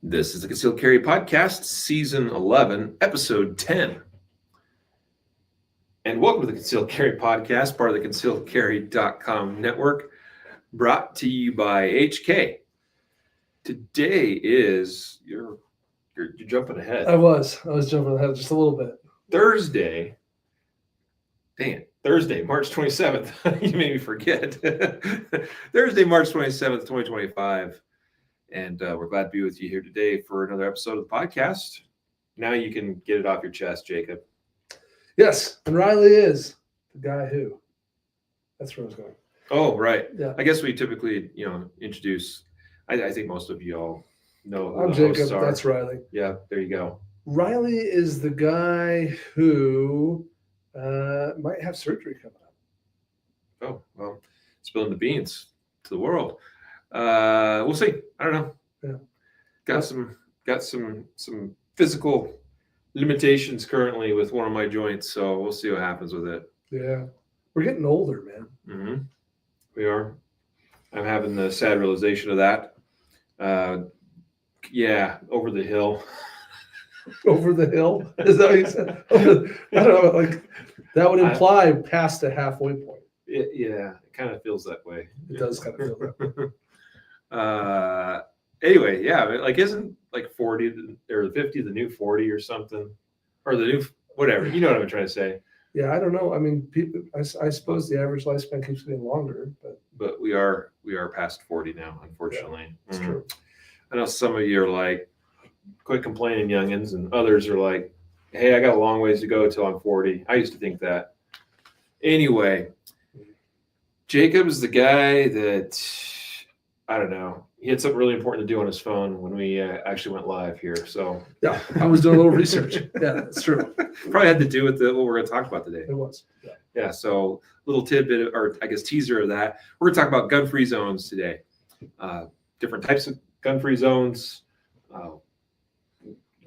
This is the Concealed Carry Podcast, Season 11, Episode 10. And welcome to the Concealed Carry Podcast, part of the concealedcarry.com network, brought to you by HK. Today is, you're jumping ahead. I was jumping ahead just a little bit. Thursday, March 27th. You made me forget. Thursday, March 27th, 2025. And we're glad to be with you here today for another episode of the podcast. Now you can get it off your chest, Jacob. Yes, and Riley is the guy who. That's where I was going. Oh, right. Yeah. I guess we typically, introduce. I think most of you all know who I'm the Jacob. hosts are. That's Riley. Yeah, there you go. Riley is the guy who might have surgery coming up. Oh, well, spilling the beans to the world. We'll see. I don't know. Yeah. Got some physical limitations currently with one of my joints, so we'll see what happens with it. Yeah. We're getting older, man. Mm-hmm. We are. I'm having the sad realization of that. Yeah, over the hill. Over the hill? Is that what you said? I don't know. Like that would imply past a halfway point. It kind of feels that way. It does kind of feel that way. Anyway, yeah, like isn't like 40 or 50 the new 40 or something, or the new whatever? You know what I'm trying to say? Yeah, I don't know. I mean, people. I suppose the average lifespan keeps getting longer, but we are past 40 now, unfortunately. Yeah, that's true. I know some of you are like, quit complaining, youngins, and others are like, hey, I got a long ways to go till I'm 40. I used to think that. Anyway, Jacob's the guy that, I don't know, he had something really important to do on his phone when we actually went live here. So yeah, I was doing a little research. Yeah, that's true. Probably had to do with what we're going to talk about today. It was. Yeah. So little tidbit, or I guess teaser of that. We're going to talk about gun-free zones today. Different types of gun-free zones, kind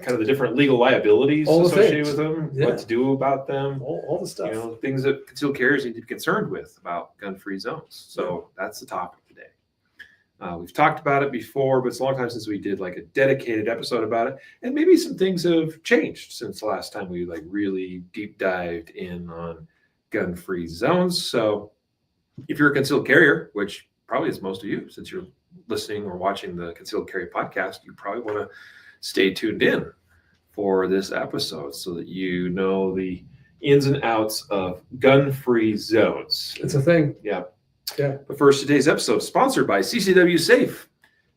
of the different legal liabilities associated with them, what to do about them, all the stuff. Things that concealed carriers need to be concerned with about gun-free zones. So that's the topic today. We've talked about it before, but it's a long time since we did like a dedicated episode about it. And maybe some things have changed since the last time we like really deep dived in on gun-free zones. So if you're a concealed carrier, which probably is most of you, since you're listening or watching the Concealed Carry podcast, you probably want to stay tuned in for this episode so that you know the ins and outs of gun-free zones. It's a thing. Yeah. Yeah. But first, today's episode is sponsored by CCW Safe.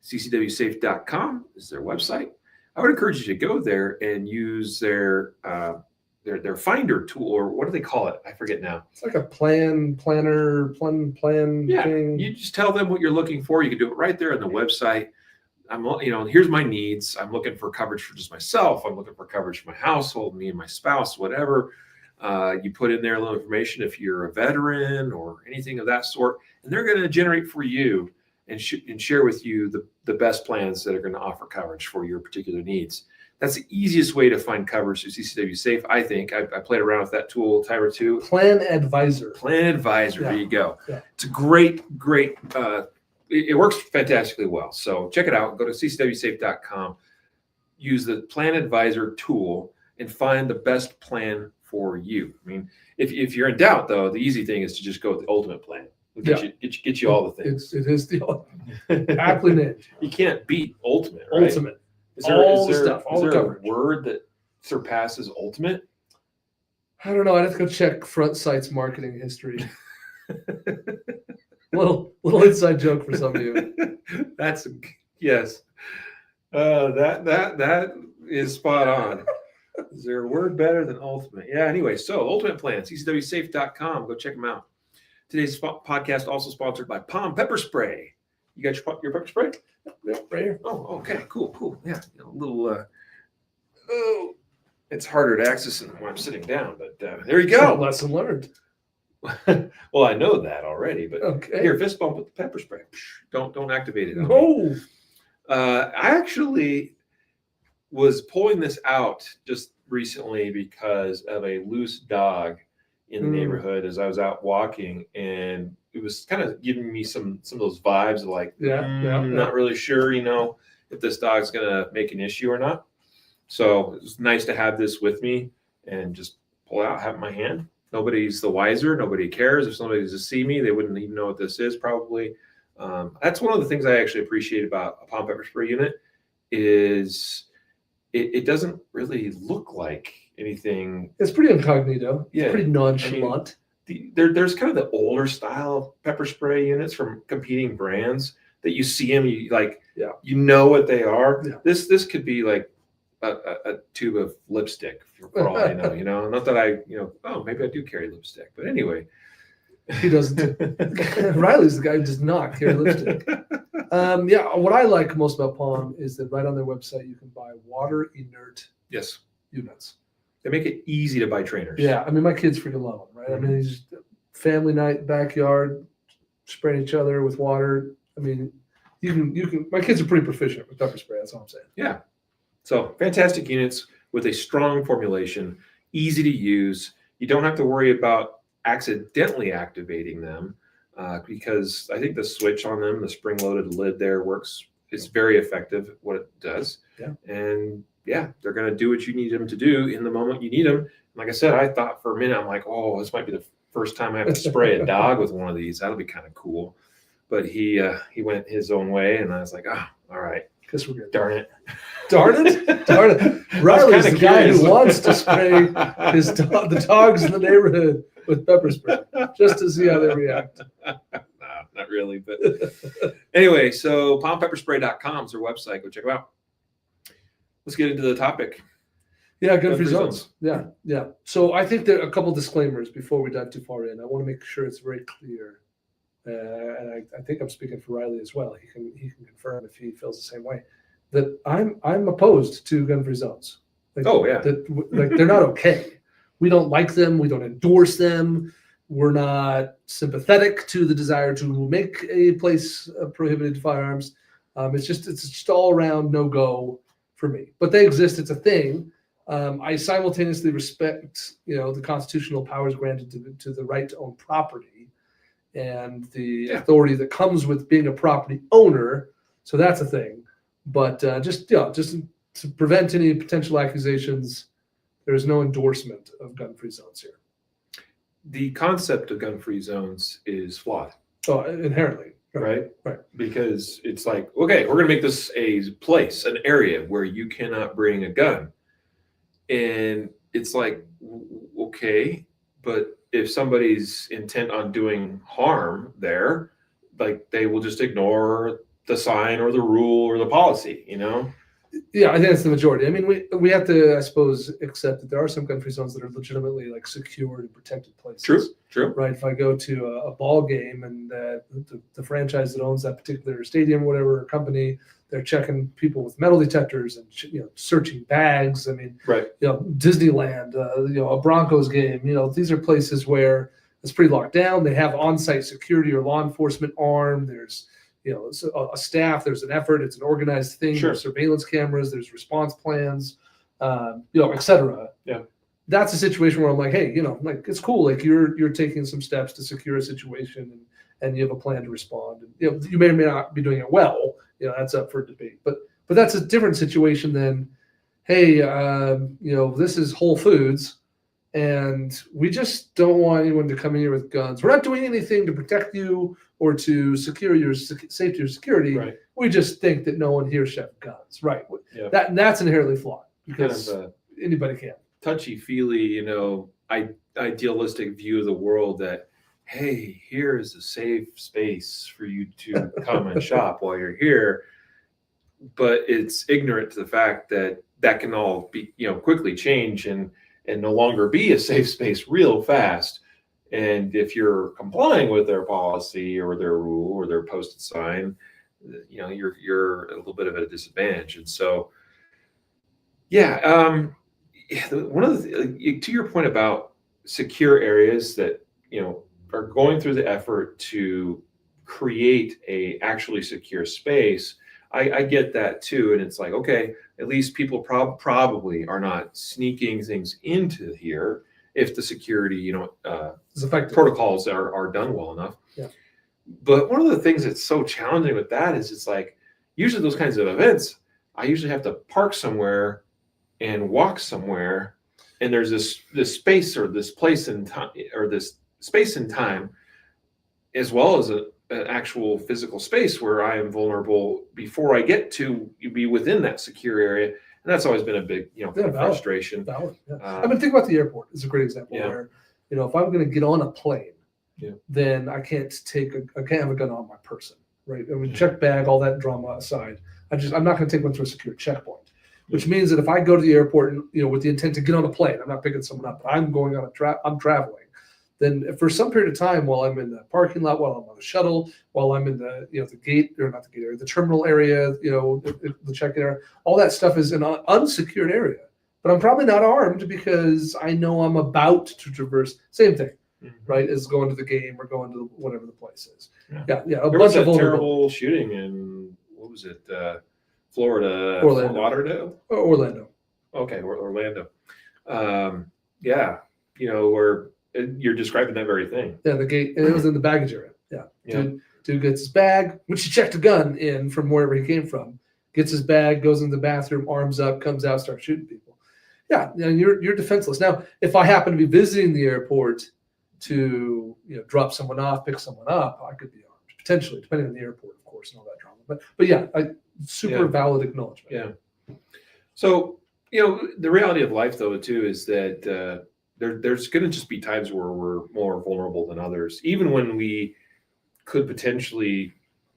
CCWSafe.com is their website. I would encourage you to go there and use their finder tool, or what do they call it? I forget now. It's like a plan thing. You just tell them what you're looking for. You can do it right there on the website. Here's my needs. I'm looking for coverage for just myself. I'm looking for coverage for my household, me and my spouse, whatever. You put in there a little information if you're a veteran or anything of that sort, and they're going to generate for you and share with you the best plans that are going to offer coverage for your particular needs. That's the easiest way to find coverage through CCW Safe, I think. I played around with that tool a time or two. Plan Advisor. Yeah. There you go. Yeah. It's a great, it works fantastically well. So check it out. Go to ccwsafe.com. Use the Plan Advisor tool and find the best plan for you. I mean, if you're in doubt, though, the easy thing is to just go with the ultimate plan. It'll get you all the things. It is the aptly named. You can't beat ultimate, right? Ultimate. Is there a word that surpasses ultimate? I don't know. I'd have to go check Front Sight's marketing history. little inside joke for some of you. Yes. That is spot on. Is there a word better than ultimate? Yeah. Anyway, so ultimate plan, ccwsafe.com. Go check them out. Today's podcast also sponsored by Palm Pepper Spray. You got your pepper spray? Yeah, right here. Oh, okay, cool. Yeah, a little. It's harder to access when I'm sitting down, but there you go. Lesson learned. Well, I know that already, but okay. Here, fist bump with the pepper spray. Don't activate it. No. I actually was pulling this out just recently because of a loose dog in the neighborhood as I was out walking, and it was kind of giving me some of those vibes of like, not really sure, if this dog's going to make an issue or not. So it's nice to have this with me and just pull out, have it in my hand. Nobody's the wiser. Nobody cares. If somebody was to see me, they wouldn't even know what this is probably. That's one of the things I actually appreciate about a palm pepper spray unit is it doesn't really look like anything. It's pretty incognito. Yeah. It's pretty nonchalant. There's kind of the older style pepper spray units from competing brands that you see them, you know what they are. Yeah. This could be like a tube of lipstick for all I know, not that maybe I do carry lipstick, but anyway. He doesn't. Riley's the guy who does not carry lipstick. What I like most about Palm is that right on their website you can buy water inert units. They make it easy to buy trainers. Yeah, I mean my kids freaking love them, right? Mm-hmm. I mean, it's just family night, backyard, spraying each other with water. I mean, you can. My kids are pretty proficient with pepper spray. That's all I'm saying. Yeah. So fantastic units with a strong formulation, easy to use. You don't have to worry about accidentally activating them because I think the switch on them, the spring-loaded lid there works. It's very effective at what it does. Yeah. And they're going to do what you need them to do in the moment you need them. Like I said, I thought for a minute, I'm like, oh, this might be the first time I have to spray a dog with one of these. That'll be kind of cool. But he went his own way, and I was like, oh, all right. Guess we're good. Darn it. Darn it. Riley's the guy who wants to spray the dogs in the neighborhood with pepper spray just to see how they react. No, not really. But anyway, so palmpepperspray.com is their website. Go check them out. Let's get into the topic. Yeah, gun-free zones. Yeah. So I think there are a couple disclaimers before we dive too far in. I want to make sure it's very clear. And I think I'm speaking for Riley as well. He can confirm if he feels the same way. That I'm opposed to gun-free zones. They're not okay. We don't like them. We don't endorse them. We're not sympathetic to the desire to make a place prohibited firearms. It's just all around no go for me. But they exist. It's a thing. I simultaneously respect the constitutional powers granted to the right to own property and the authority that comes with being a property owner. So that's a thing. But just to prevent any potential accusations, there is no endorsement of gun-free zones here. The concept of gun-free zones is flawed. Oh, inherently. Right? Right. Because it's like, okay, we're going to make this a place, an area where you cannot bring a gun. And it's like, okay, but if somebody's intent on doing harm there, like they will just ignore the sign or the rule or the policy, Yeah, I think that's the majority. I mean, we have to, I suppose, accept that there are some gun-free zones that are legitimately like secured and protected places. True. Right. If I go to a ball game and the franchise that owns that particular stadium, whatever company, they're checking people with metal detectors and searching bags. I mean, right. Disneyland, a Broncos game. These are places where it's pretty locked down. They have on-site security or law enforcement arm. There's a staff. There's an effort. It's an organized thing. Sure. There's surveillance cameras. There's response plans. Et cetera. Yeah. That's a situation where I'm like, hey, it's cool. Like you're taking some steps to secure a situation and you have a plan to respond. And, you may or may not be doing it well. That's up for debate. But that's a different situation than, hey, this is Whole Foods and we just don't want anyone to come in here with guns. We're not doing anything to protect you or to secure your safety or security. Right. We just think that no one here should have guns. Right. Yeah. That's inherently flawed because kind of anybody can. Touchy-feely, idealistic view of the world that, hey, here is a safe space for you to come and shop while you're here. But it's ignorant to the fact that can all be, quickly change and no longer be a safe space real fast. And if you're complying with their policy or their rule or their posted sign, you're a little bit of a disadvantage. And so, one of the, to your point about secure areas that, are going through the effort to create a actually secure space, I get that too. And it's like, okay, at least people probably are not sneaking things into here if the security, protocols are done well enough. Yeah. But one of the things that's so challenging with that is it's like, usually those kinds of events, I usually have to park somewhere and walk somewhere, and there's this space or this place in time or this space and time, as well as an actual physical space where I am vulnerable before I get to be within that secure area. And that's always been a big, frustration. Valid. Yeah. I mean, think about the airport. It's a great example where, if I'm going to get on a plane, then I can't have a gun on my person, right? I mean, check bag, all that drama aside. I'm not going to take one to a secure checkpoint, which means that if I go to the airport and, with the intent to get on a plane, I'm not picking someone up, but I'm going on I'm traveling. Then for some period of time while I'm in the parking lot, while I'm on the shuttle, while I'm in the, the gate, or not the gate area, the terminal area, the check-in area, all that stuff is an unsecured area. But I'm probably not armed because I know I'm about to traverse, same thing, right, as going to the game or going to whatever the place is. Yeah. There was a terrible shooting in, what was it, Florida, Orlando. Fort Lauderdale? Orlando. Okay, Orlando. Where you're describing that very thing. Yeah, the gate. It was in the baggage area. Yeah. Dude gets his bag, which he checked a gun in from wherever he came from. Gets his bag, goes in the bathroom, arms up, comes out, starts shooting people. Yeah, you're defenseless. Now, if I happen to be visiting the airport to drop someone off, pick someone up, I could be armed potentially, depending on the airport, of course, and all that drama. But yeah, super valid acknowledgement. Yeah. So the reality of life, though, too, is that. There's going to just be times where we're more vulnerable than others, even when we could potentially,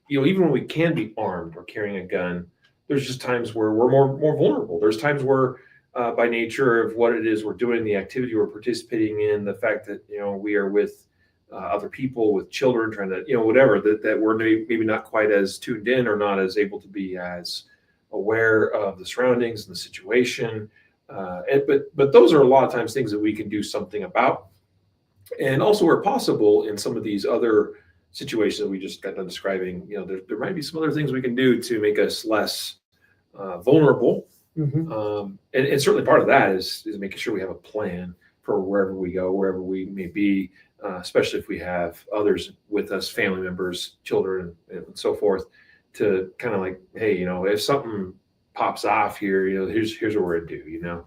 even when we can be armed or carrying a gun. There's just times where we're more vulnerable. There's times where, by nature of what it is we're doing, the activity we're participating in, the fact that we are with other people, with children, trying to whatever that we're maybe not quite as tuned in or not as able to be as aware of the surroundings and the situation. But those are a lot of times things that we can do something about, and also where possible in some of these other situations that we just got done describing, there might be some other things we can do to make us less vulnerable. And certainly part of that is making sure we have a plan for wherever we go, wherever we may be, especially if we have others with us, family members, children, and so forth, to kind of like, hey, if something pops off here, here's what we're gonna do,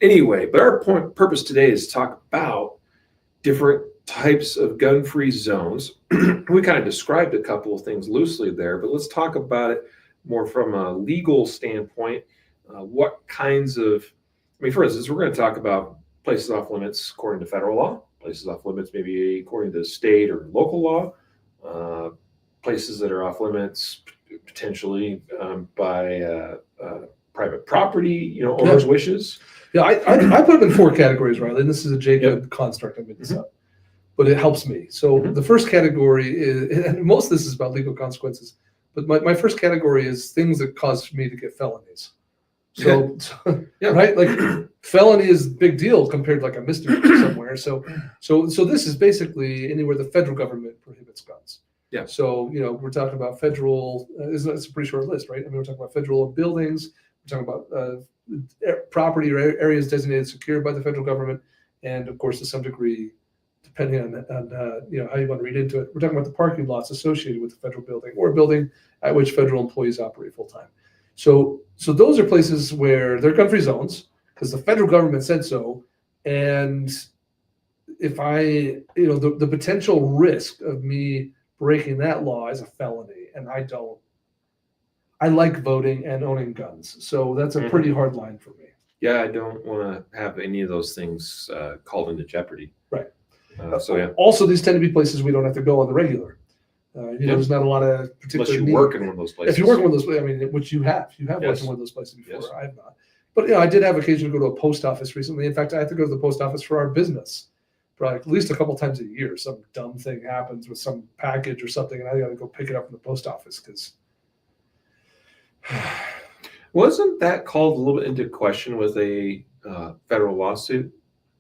anyway. But our purpose today is to talk about different types of gun-free zones. We kind of described a couple of things loosely there, but let's talk about it more from a legal standpoint. What kinds of, for instance, we're going to talk about places off limits according to federal law, places off limits maybe according to state or local law, places that are off limits potentially by private property, owner's wishes. Yeah, I put them in 4 categories, Riley. And this is a Jacob construct. I made this up, but it helps me. So the first category is, and most of this is about legal consequences, but my first category is things that cause me to get felonies. So right, like felony is a big deal compared to like a misdemeanor somewhere. So this is basically anywhere the federal government prohibits guns. Yeah. So, we're talking about federal, it's a pretty short list, right? I mean, we're talking about federal buildings, we're talking about property or areas designated secure by the federal government. And of course, to some degree, depending on how you want to read into it, we're talking about the parking lots associated with the federal building or a building at which federal employees operate full time. So those are places where they're gun-free zones because the federal government said so. And if the potential risk of me breaking that law is a felony, and I like voting and owning guns, so that's a pretty hard line for me. Yeah, I don't want to have any of those things called into jeopardy. Right. Also, these tend to be places we don't have to go on the regular. There's not a lot of particular unless you work in one of those places. If you work in one of those places, which you have worked in one of those places before. Yes. I have not. But I did have occasion to go to a post office recently. In fact, I had to go to the post office for our business. At least a couple times a year, some dumb thing happens with some package or something, and I got to go pick it up from the post office because. Wasn't that called a little bit into question with a federal lawsuit,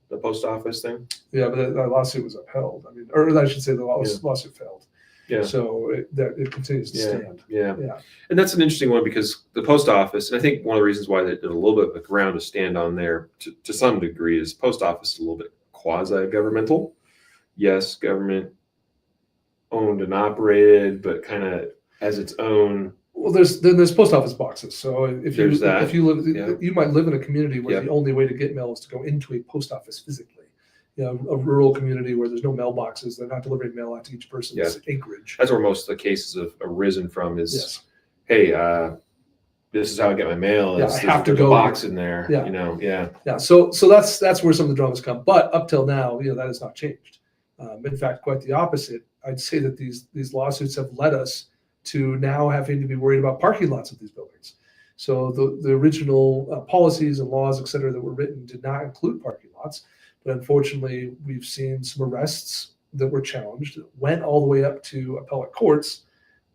the post office thing? Yeah, but that lawsuit was upheld. Or I should say the lawsuit failed. Yeah. So it continues to stand. Yeah. And that's an interesting one because the post office, and I think one of the reasons why there's a little bit of ground to stand on there to some degree is post office is a little bit quasi-governmental. Yes, government owned and operated, but kind of as its own Well, there's post office boxes. So if you There's that. if you live, Yeah. you might live in a community where Yeah. the only way to get mail is to go into a post office physically. A rural community where there's no mailboxes, they're not delivering mail out to each person's acreage. That's where most of the cases have arisen from. Is Yes. hey, this is how I get my mail. Yeah, Is I have to there's a go box here. in there. Yeah. Yeah. So that's where some of the dramas come. But up till now, that has not changed. In fact, quite the opposite. I'd say that these lawsuits have led us to now having to be worried about parking lots of these buildings. So the original policies and laws, et cetera, that were written did not include parking lots. But unfortunately, we've seen some arrests that were challenged, that went all the way up to appellate courts,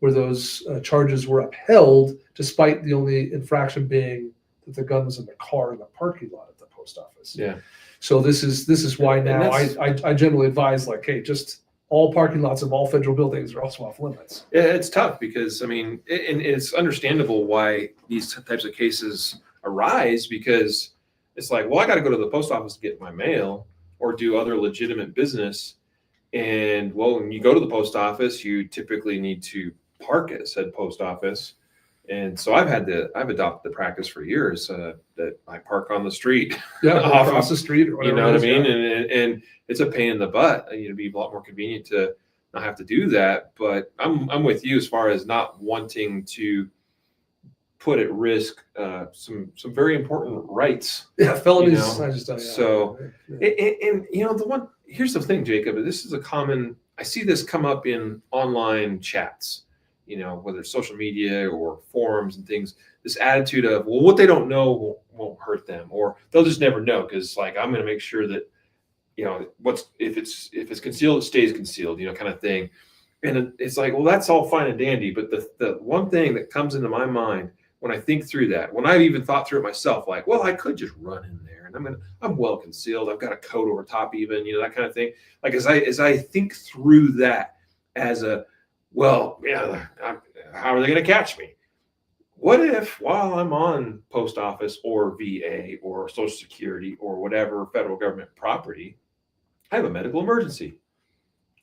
where those charges were upheld, despite the only infraction being that the gun was in the car in the parking lot at the post office. Yeah. So this is why now I generally advise, like, hey, just all parking lots of all federal buildings are also off limits. Yeah, it's tough because and it's understandable why these types of cases arise, because it's like, well, I got to go to the post office to get my mail or do other legitimate business. And well, when you go to the post office, you typically need to park at said post office. And so I've adopted the practice for years that I park on the street. Yeah, across the street or whatever. You know what I mean? And it's a pain in the butt. It'd be a lot more convenient to not have to do that. But I'm with you as far as not wanting to put at risk some very important rights. Yeah, felonies. I just don't. Yeah. So, and here's the thing, Jacob. This is I see this come up in online chats. Whether it's social media or forums and things, this attitude of, well, what they don't know won't hurt them, or they'll just never know, because like, I'm going to make sure that, if it's concealed, it stays concealed, kind of thing. And it's like, well, that's all fine and dandy. But the one thing that comes into my mind when I think through that, when I've even thought through it myself, like, well, I could just run in there and I'm well concealed. I've got a coat over top even, that kind of thing. Like, as I think through that as well, how are they going to catch me? What if while I'm on post office or VA or Social Security or whatever federal government property, I have a medical emergency?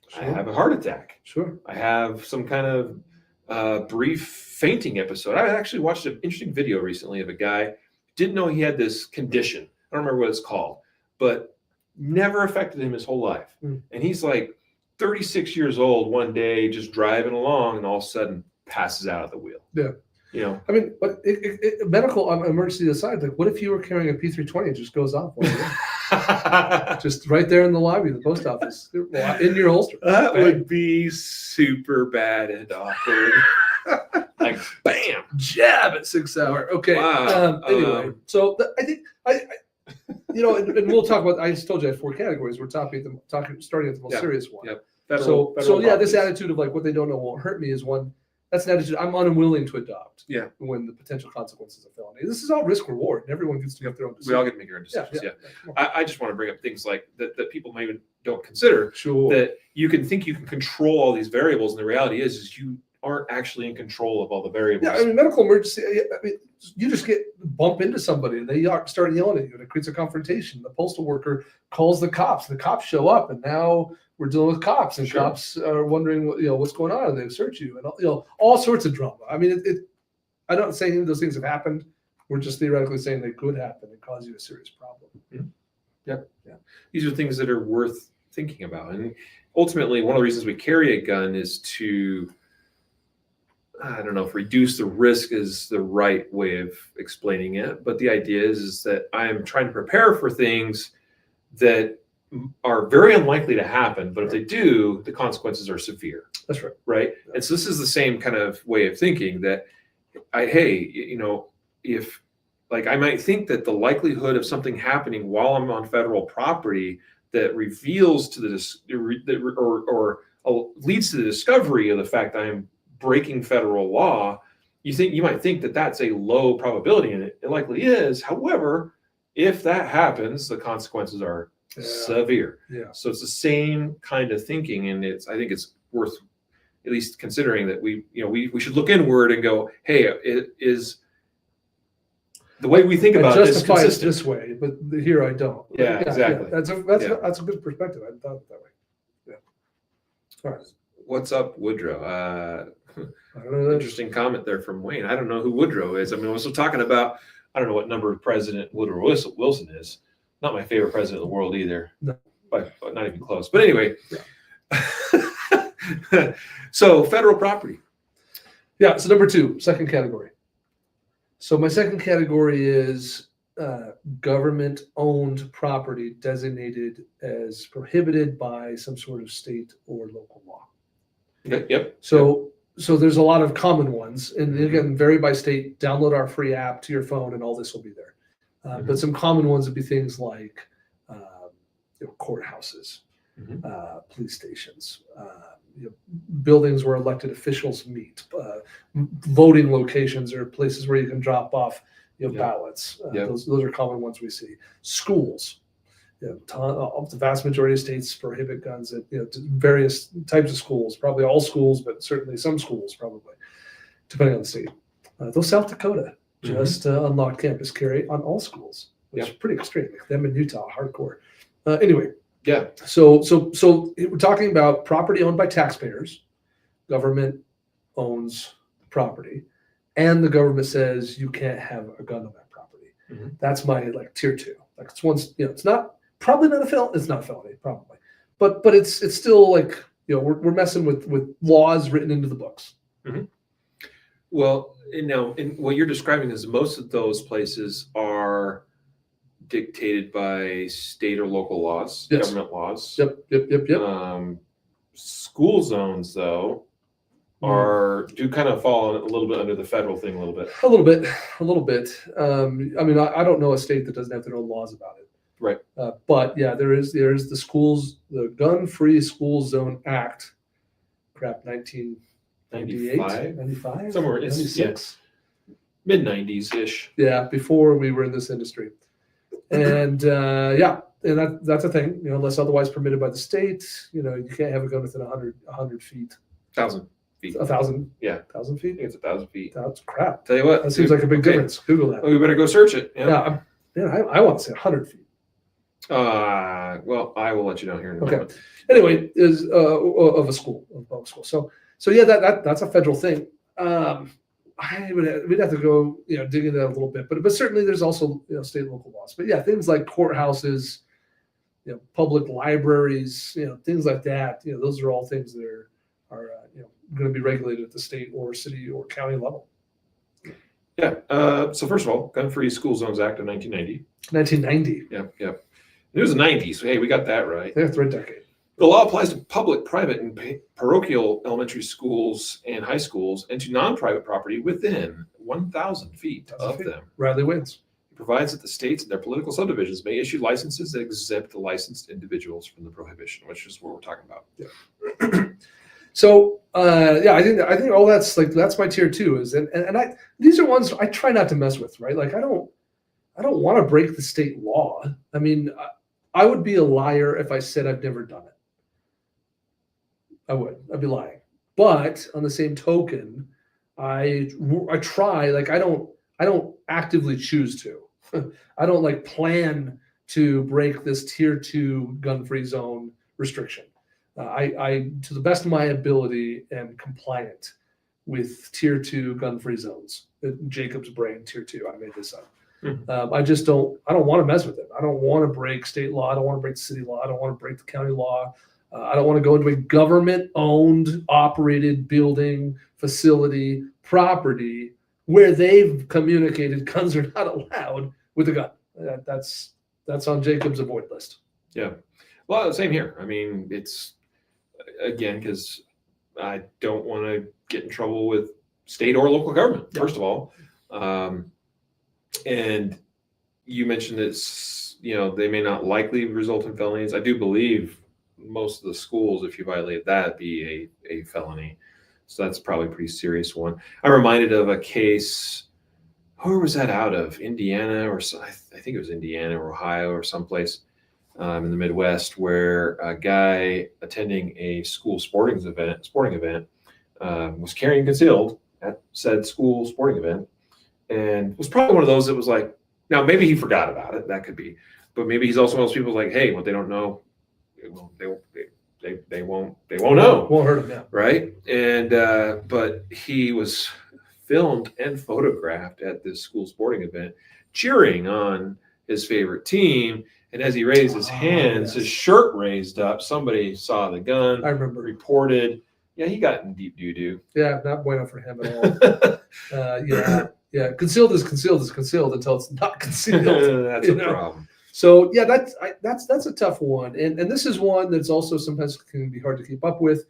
Sure. I have a heart attack. Sure. I have some kind of brief fainting episode. I actually watched an interesting video recently of a guy, didn't know he had this condition. I don't remember what it's called, but never affected him his whole life. And he's like 36 years old, one day just driving along, and all of a sudden passes out of the wheel. Yeah. I mean, but medical emergency aside, like, what if you were carrying a P320 and it just goes off? Just right there in the lobby of the post office, in your holster. That would be super bad and awkward. Like, bam, jab at 6 hour. Okay. Wow. Anyway, so I think and we'll talk about. I just told you I have 4 categories. We're starting at the most serious one. Yep. Federal this attitude of like, what they don't know won't hurt me is one. That's an attitude I'm unwilling to adopt. Yeah. When the potential consequences of felony. This is all risk reward, and everyone gets to make their own decision. We all get to make our own decisions. Yeah. I just want to bring up things like that people maybe don't consider. Sure. That you can think you can control all these variables, and the reality is you aren't actually in control of all the variables. Yeah, I mean, medical emergency. You just bump into somebody, and they start yelling at you, and it creates a confrontation. The postal worker calls the cops. The cops show up, and now we're dealing with cops, and cops are wondering what's going on, and they search you, and all sorts of drama. I mean, I'm not saying any of those things have happened. We're just theoretically saying they could happen and cause you a serious problem. Mm-hmm. Yep. Yeah. These are things that are worth thinking about, and ultimately, one of the reasons we carry a gun is to, I don't know if reduce the risk is the right way of explaining it, but the idea is that I am trying to prepare for things that are very unlikely to happen, but if they do, the consequences are severe. That's right. Right. Yeah. And so this is the same kind of way of thinking that if like I might think that the likelihood of something happening while I'm on federal property that reveals to leads to the discovery of the fact I am breaking federal law, you might think that that's a low probability, and it likely is. However, if that happens, the consequences are severe. Yeah. So it's the same kind of thinking, and I think it's worth at least considering that we should look inward and go, hey, it is the way we think about this consistent? This way, but here I don't. Yeah, exactly. Yeah. That's a good perspective. I hadn't thought of it that way. Yeah. All right. What's up, Woodrow? I don't know. Interesting comment there from Wayne. I don't know who Woodrow is. I mean, we're still talking about, I don't know what number President Woodrow Wilson is. Not my favorite president in the world either. No. But not even close. But anyway. Yeah. So federal property. Yeah, so number 2, second category. So my second category is government-owned property designated as prohibited by some sort of state or local law. Yep. So there's a lot of common ones, and again, vary by state. Download our free app to your phone, and all this will be there. But some common ones would be things like courthouses, police stations, buildings where elected officials meet, voting locations, or places where you can drop off ballots. Those are common ones we see. Schools. The vast majority of states prohibit guns at various types of schools, probably all schools, but certainly some schools, probably, depending on the state. Though South Dakota just unlocked campus carry on all schools, which is pretty extreme. Them in Utah, hardcore. Anyway, so we're talking about property owned by taxpayers. Government owns property, and the government says you can't have a gun on that property. That's my tier 2. It's once it's not. Probably not a felony. It's not a felony, probably, but it's still we're messing with laws written into the books. Well, what you're describing is most of those places are dictated by state or local laws, government laws. Yep. School zones, though, do kind of fall a little bit under the federal thing, a little bit. A little bit. I don't know a state that doesn't have their own laws about it. Right. But yeah, there's the Gun-Free School Zone Act, 1998, 95, somewhere 96, mid-90s ish. Yeah, before we were in this industry, and that's a thing. Unless otherwise permitted by the state, you can't have a gun within 100 feet. 1,000 feet. 1,000. Yeah. 1,000 feet. I think it's 1,000 feet. That's crap. Tell you what, that seems like a big difference. Google that. Oh, we better go search it. Yeah. I want to say 100 feet. Well, I will let you know here in a moment. Anyway, is of a school, of public school. So yeah, that's a federal thing. We'd have to go, dig into that a little bit, but certainly there's also state and local laws. But yeah, things like courthouses, public libraries, things like that. Those are all things that are going to be regulated at the state or city or county level. Yeah. So first of all, Gun-Free School Zones Act of 1990. 1990. Yep. It was the 90s. So hey, we got that right. That's the right decade. The law applies to public, private, and parochial elementary schools and high schools, and to non-private property within 1,000 feet of them. Riley wins. It provides that the states and their political subdivisions may issue licenses that exempt the licensed individuals from the prohibition, which is what we're talking about. Yeah. So I think all that's my tier 2 is, and these are ones I try not to mess with, right? Like I don't want to break the state law. I mean, I would be a liar if I said I've never done it. I'd be lying. But on the same token, I try. I don't actively choose to. I don't plan to break this tier 2 gun-free zone restriction. I, to the best of my ability, am compliant with tier 2 gun-free zones. Jacob's brain, tier 2. I made this up. I don't want to mess with it. I don't want to break state law. I don't want to break the city law. I don't want to break the county law. I don't want to go into a government-owned, operated building, facility, property where they've communicated guns are not allowed with a gun. That's on Jacob's avoid list. Yeah. Well, same here. I mean, it's, again, because I don't want to get in trouble with state or local government, first of all. And you mentioned it's, they may not likely result in felonies. I do believe most of the schools, if you violate that, be a felony. So that's probably a pretty serious one. I'm reminded of a case, where was that out of? Indiana, or I think it was Indiana or Ohio or someplace in the Midwest, where a guy attending a school sporting event was carrying concealed at said school sporting event. And was probably one of those that was like, now maybe he forgot about it. That could be, but maybe he's also one of those people like, hey, what they don't know, they won't know, Won't hurt him. Yeah. right? And but he was filmed and photographed at this school sporting event, cheering on his favorite team. And as he raised his hands, his shirt raised up. Somebody saw the gun. I remember. Reported. Yeah, he got in deep doo-doo. Yeah, not bueno for him at all. Yeah. Concealed is concealed until it's not concealed. That's a problem. So yeah, that's a tough one, and this is one that's also sometimes can be hard to keep up with.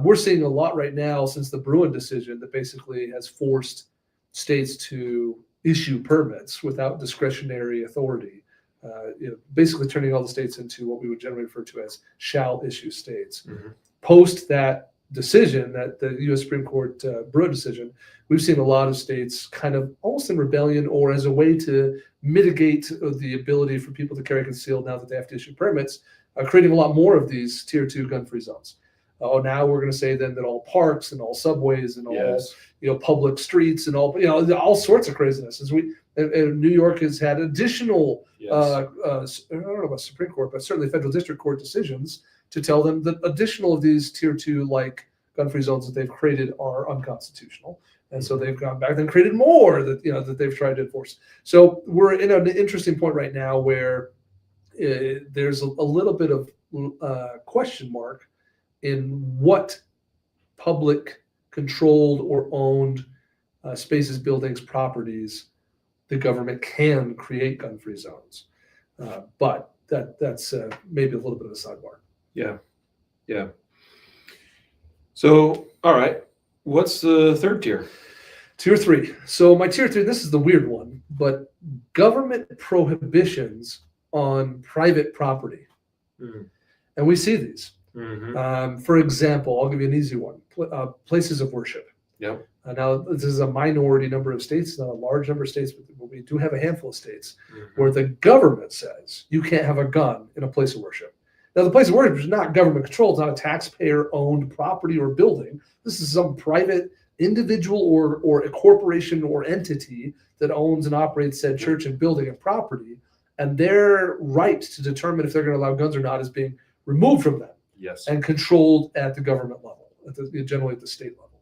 We're seeing a lot right now since the Bruin decision that basically has forced states to issue permits without discretionary authority. Basically turning all the states into what we would generally refer to as shall issue states. Mm-hmm. Post that decision, that the U.S. Supreme Court Bruin decision, we've seen a lot of states kind of almost in rebellion or as a way to mitigate the ability for people to carry concealed now that they have to issue permits, creating a lot more of these tier 2 gun-free zones. Now we're going to say then that all parks and all subways and all public streets and all sorts of craziness. And New York has had additional I don't know about Supreme Court, but certainly federal district court decisions to tell them that additional of these tier 2 like gun-free zones that they've created are unconstitutional. And so they've gone back and created more that they've tried to enforce. So we're in an interesting point right now where there's a little bit of question mark in what public controlled or owned spaces, buildings, properties the government can create gun-free zones. But that's maybe a little bit of a sidebar. Yeah. So, all right. What's the third tier? Tier 3. So my tier 3, this is the weird one, but government prohibitions on private property. Mm. And we see these. Mm-hmm. For example, I'll give you an easy one. Places of worship. Yep. Now, this is a minority number of states, not a large number of states, but we do have a handful of states where the government says you can't have a gun in a place of worship. Now, the place of worship is not government controlled. It's not a taxpayer-owned property or building. This is some private individual or a corporation or entity that owns and operates said church and building and property, and their right to determine if they're going to allow guns or not is being removed from them. Yes. And controlled at the government level, generally at the state level.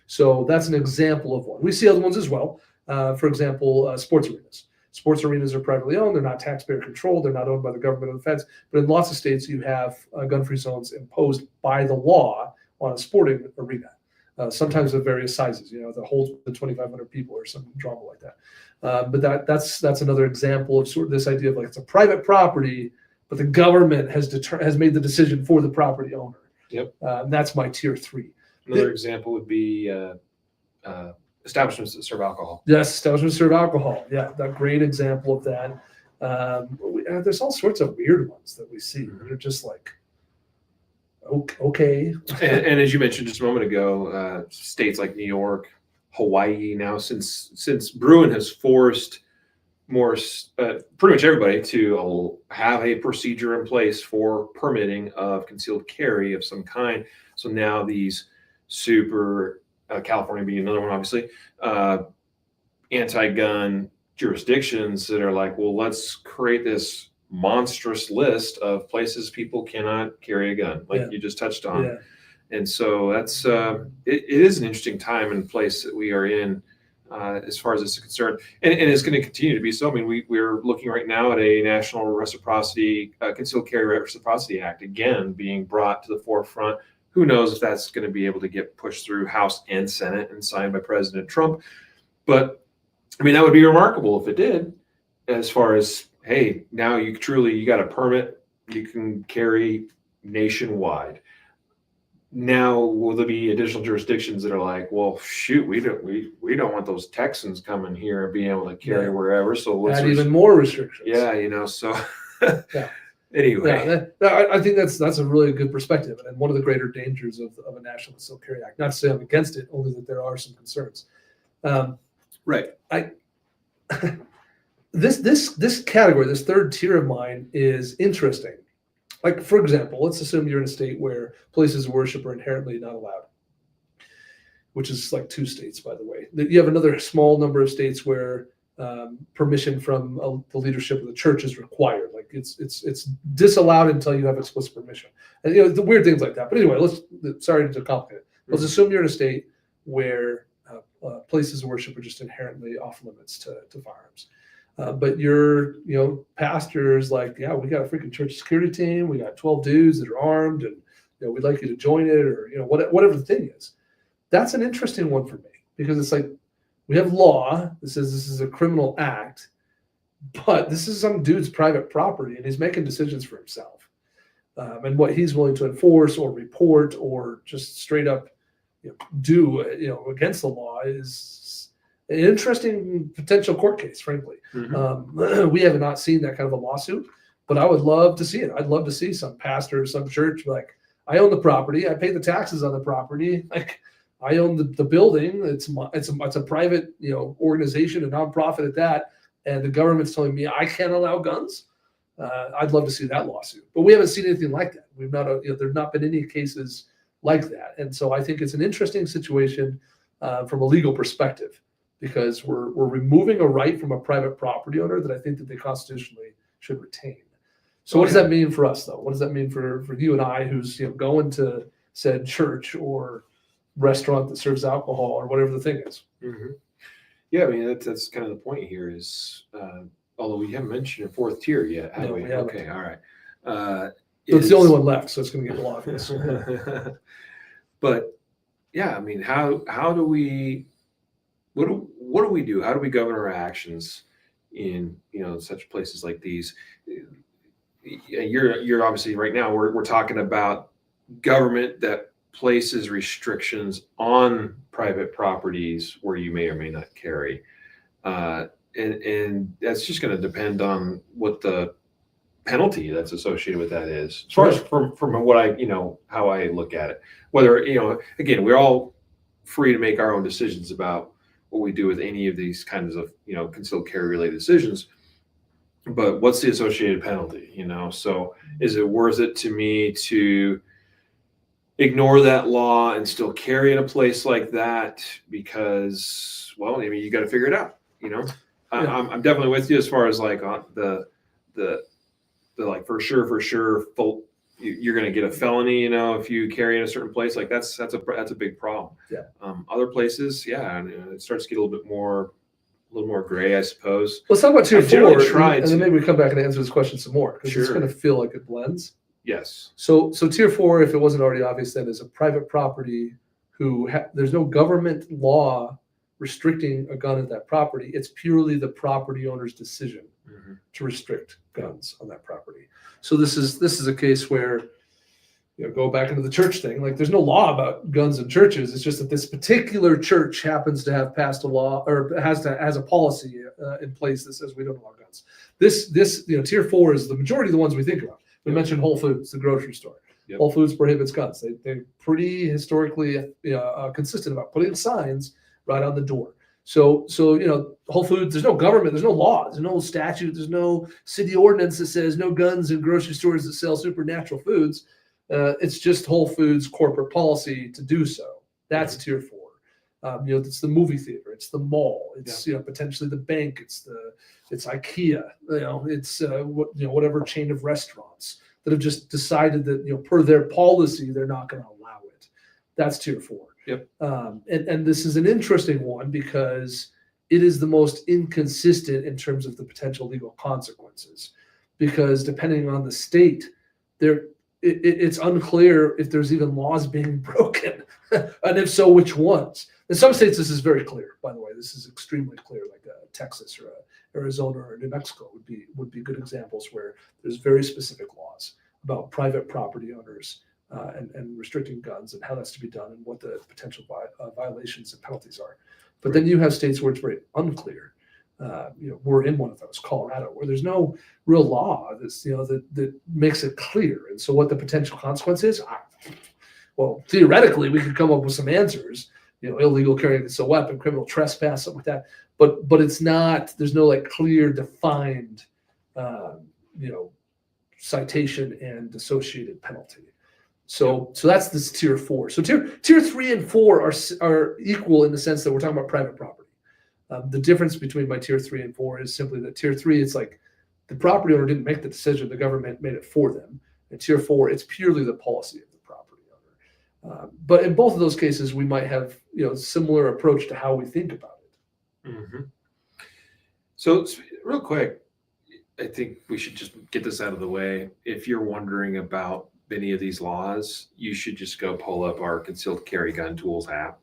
So that's an example of one. We see other ones as well. For example, sports arenas. Sports arenas are privately owned. They're not taxpayer controlled. They're not owned by the government or the feds. But in lots of states, you have gun-free zones imposed by the law on a sporting arena. Sometimes of various sizes, that holds the 2,500 people or some drama like that. But that's another example of sort of this idea of like it's a private property, but the government has made the decision for the property owner. Yep. And that's my tier 3. Another example would be establishments that serve alcohol. Yes, establishments that serve alcohol. Yeah, that great example of that. There's all sorts of weird ones that we see. They're just like, okay. and as you mentioned just a moment ago, states like New York, Hawaii now, since Bruin has forced pretty much everybody to have a procedure in place for permitting of concealed carry of some kind. So now these super, California being another one, obviously, anti-gun jurisdictions that are like, well, let's create this monstrous list of places people cannot carry a gun, like you just touched on. Yeah. And so that's it is an interesting time and place that we are in. As far as this is concerned, and it's going to continue to be so. I mean, we're looking right now at a national reciprocity, concealed carry reciprocity act again being brought to the forefront. Who knows if that's going to be able to get pushed through House and Senate and signed by President Trump? But I mean, that would be remarkable if it did. As far as, hey, now you got a permit, you can carry nationwide. Now, will there be additional jurisdictions that are like, well, shoot, we don't want those Texans coming here and being able to carry wherever. So let's add even more restrictions. Yeah, so yeah. Anyway, I think that's a really good perspective, and one of the greater dangers of a national concealed carry act. Not to say I'm against it, only that there are some concerns. Right. This category, this third tier of mine, is interesting. Like, for example, let's assume you're in a state where places of worship are inherently not allowed, which is like 2 states, by the way. You have another small number of states where permission from the leadership of the church is required, like like it's disallowed until you have explicit permission, and the weird things like that. But anyway, sorry to complicate it. Let's assume you're in a state where places of worship are just inherently off limits to firearms. But your pastor's like, yeah, we got a freaking church security team. We got 12 dudes that are armed, and we'd like you to join it, or whatever the thing is. That's an interesting one for me, because it's like we have law that says this is a criminal act, but this is some dude's private property, and he's making decisions for himself. And what he's willing to enforce or report or just straight up do against the law is an interesting potential court case, frankly. We have not seen that kind of a lawsuit, but I would love to see it. I'd love to see some pastor, some church like, I own the property, I pay the taxes on the property, like I own the building. It's a private organization, a nonprofit at that, and the government's telling me I can't allow guns. I'd love to see that lawsuit, but we haven't seen anything like that. We've not there've not been any cases like that, and so I think it's an interesting situation from a legal perspective, because we're removing a right from a private property owner that I think that they constitutionally should retain. So what does that mean for us, though? What does that mean for you and I, who's going to said church or restaurant that serves alcohol or whatever the thing is? Yeah, I mean that's kind of the point here. Is although we haven't mentioned a fourth tier yet, have we? Okay, all right. It's the only one left, so it's going to get a lot of this. But yeah, I mean, how do we? What do we do? How do we govern our actions in such places like these? You're obviously right now we're talking about government that places restrictions on private properties where you may or may not carry, and that's just going to depend on what the penalty that's associated with that is. As far as from what how I look at it, whether again, we're all free to make our own decisions about what we do with any of these kinds of concealed carry related decisions. But what's the associated penalty? So is it worth it to me to ignore that law and still carry in a place like that? Because, well, I mean, you got to figure it out. I'm definitely with you as far as like on the like for sure you're going to get a felony. If you carry in a certain place, like that's a big problem. Yeah. Other places, and it starts to get a little more gray, I suppose. Let's talk about tier 4, and then maybe we come back and answer this question some more, because it's going to feel like it blends. Yes. So tier 4, if it wasn't already obvious, then is a private property who there's no government law restricting a gun at that property. It's purely the property owner's decision to restrict guns on that property. So this is a case where go back into the church thing. Like, there's no law about guns in churches. It's just that this particular church happens to have passed a law, or has a policy in place that says we don't allow guns. This tier 4 is the majority of the ones we think about. We mentioned Whole Foods, the grocery store. Yep. Whole Foods prohibits guns. They're pretty historically consistent about putting signs right on the door. So Whole Foods, there's no government, there's no law, there's no statute, there's no city ordinance that says no guns in grocery stores that sell supernatural foods. It's just Whole Foods corporate policy to do so. That's tier 4. It's the movie theater, it's the mall, it's potentially the bank, it's IKEA, it's whatever chain of restaurants that have just decided that per their policy they're not going to allow it. That's tier 4. Yep. And this is an interesting one because it is the most inconsistent in terms of the potential legal consequences, because depending on the state, it's unclear if there's even laws being broken, and if so, which ones. In some states, this is very clear. By the way, this is extremely clear, like Texas or Arizona or New Mexico would be good examples where there's very specific laws about private property owners and restricting guns and how that's to be done and what the potential violations and penalties are. But then you have states where it's very unclear. We're in one of those, Colorado, where there's no real law that's that makes it clear. And so what the potential consequence is, well, theoretically we could come up with some answers. Illegal carrying a weapon, criminal trespass, something like that. But it's not. There's no like clear, defined, citation and associated penalty. So that's this tier 4. So tier 3 and 4 are equal in the sense that we're talking about private property. The difference between my tier 3 and 4 is simply that tier 3, it's like The property owner didn't make the decision; the government made it for them. And tier 4, it's purely the policy of the property owner. But in both of those cases, we might have similar approach to how we think about it. Mm-hmm. So real quick, I think we should just get this out of the way. If you're wondering about any of these laws, you should just go pull up our Concealed Carry Gun Tools app,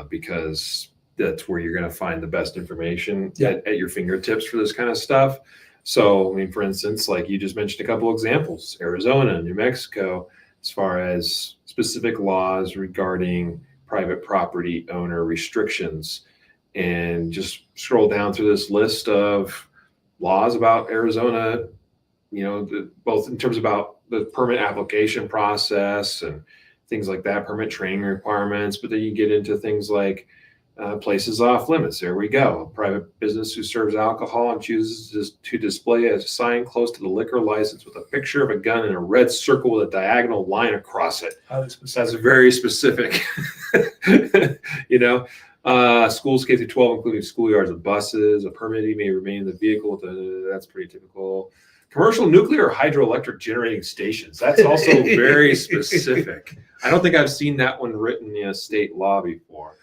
because that's where you're going to find the best information at your fingertips for this kind of stuff. So, I mean, for instance, like you just mentioned a couple examples, Arizona, New Mexico, as far as specific laws regarding private property owner restrictions, and just scroll down through this list of laws about Arizona, both in terms about the permit application process and things like that, permit training requirements, but then you get into things like places off limits. There we go. A private business who serves alcohol and chooses to display a sign close to the liquor license with a picture of a gun in a red circle with a diagonal line across it. That's very specific. Schools K through 12, including schoolyards and buses. A permittee may remain in the vehicle. That's pretty typical. Commercial nuclear or hydroelectric generating stations. That's also very specific. I don't think I've seen that one written in a state law before.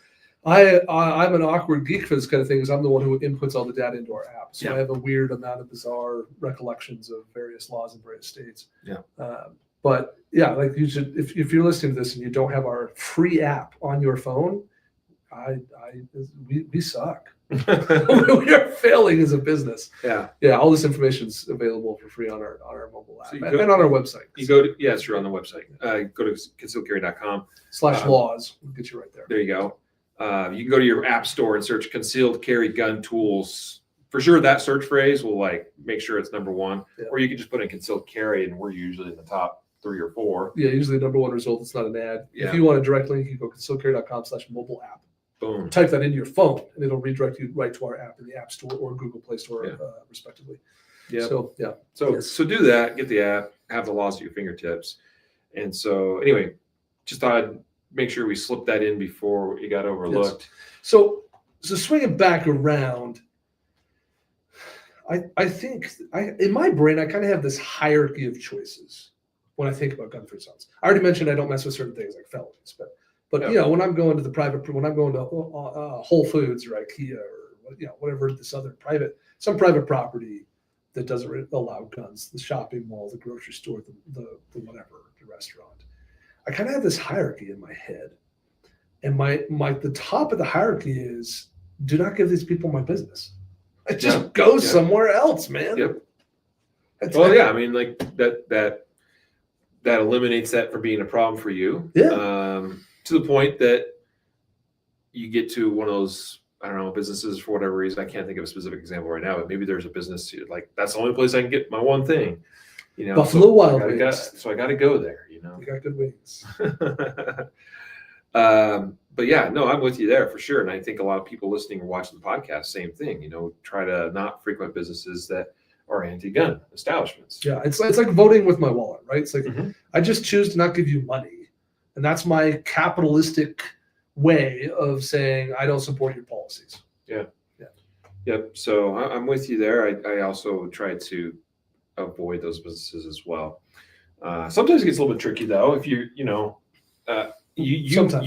I'm an awkward geek for this kind of thing, because I'm the one who inputs all the data into our app. So I have a weird amount of bizarre recollections of various laws in various states. But yeah, like you should, if you're listening to this and you don't have our free app on your phone, we suck. We are failing as a business. All this information is available for free on our mobile app and on our website. You go to it's on the website. Go to concealedcarry.com/laws. We'll get you right there. There you go. You can go to your app store and search Concealed Carry Gun Tools. For sure, that search phrase will make sure it's number one. Or you can just put in concealed carry, and we're usually in the top 3 or 4. Usually the number one result. It's not an ad. If you want a direct link, you go concealedcarry.com/mobile app. Boom. Type that into your phone, and it'll redirect you right to our app in the App Store or Google Play Store, respectively. So do that. Get the app. Have the laws at your fingertips. And so anyway, just thought I'd make sure we slipped that in before it got overlooked. Yes. So swinging back around, I think in my brain I kind of have this hierarchy of choices when I think about gun-free zones. I already mentioned I don't mess with certain things like felonies, but when I'm going to when I'm going to Whole Foods or IKEA or whatever some private property that doesn't allow guns, the shopping mall, the grocery store, the whatever, the restaurant, I kind of have this hierarchy in my head, and the top of the hierarchy is do not give these people my business. I just go somewhere else, man. I mean, like that eliminates that from being a problem for you. To the point that you get to one of those, I don't know, businesses for whatever reason. I can't think of a specific example right now, but maybe there's a business like that's the only place I can get my one thing. Buffalo Wild Wings. So I got to go there. You got good wings. But yeah, no, I'm with you there for sure. And I think a lot of people listening or watching the podcast, same thing. Try to not frequent businesses that are anti-gun establishments. Yeah, it's like voting with my wallet, right? It's like I just choose to not give you money. And that's my capitalistic way of saying I don't support your policies. Yep. So I'm with you there. I also try to avoid those businesses as well. Sometimes it gets a little bit tricky though. If you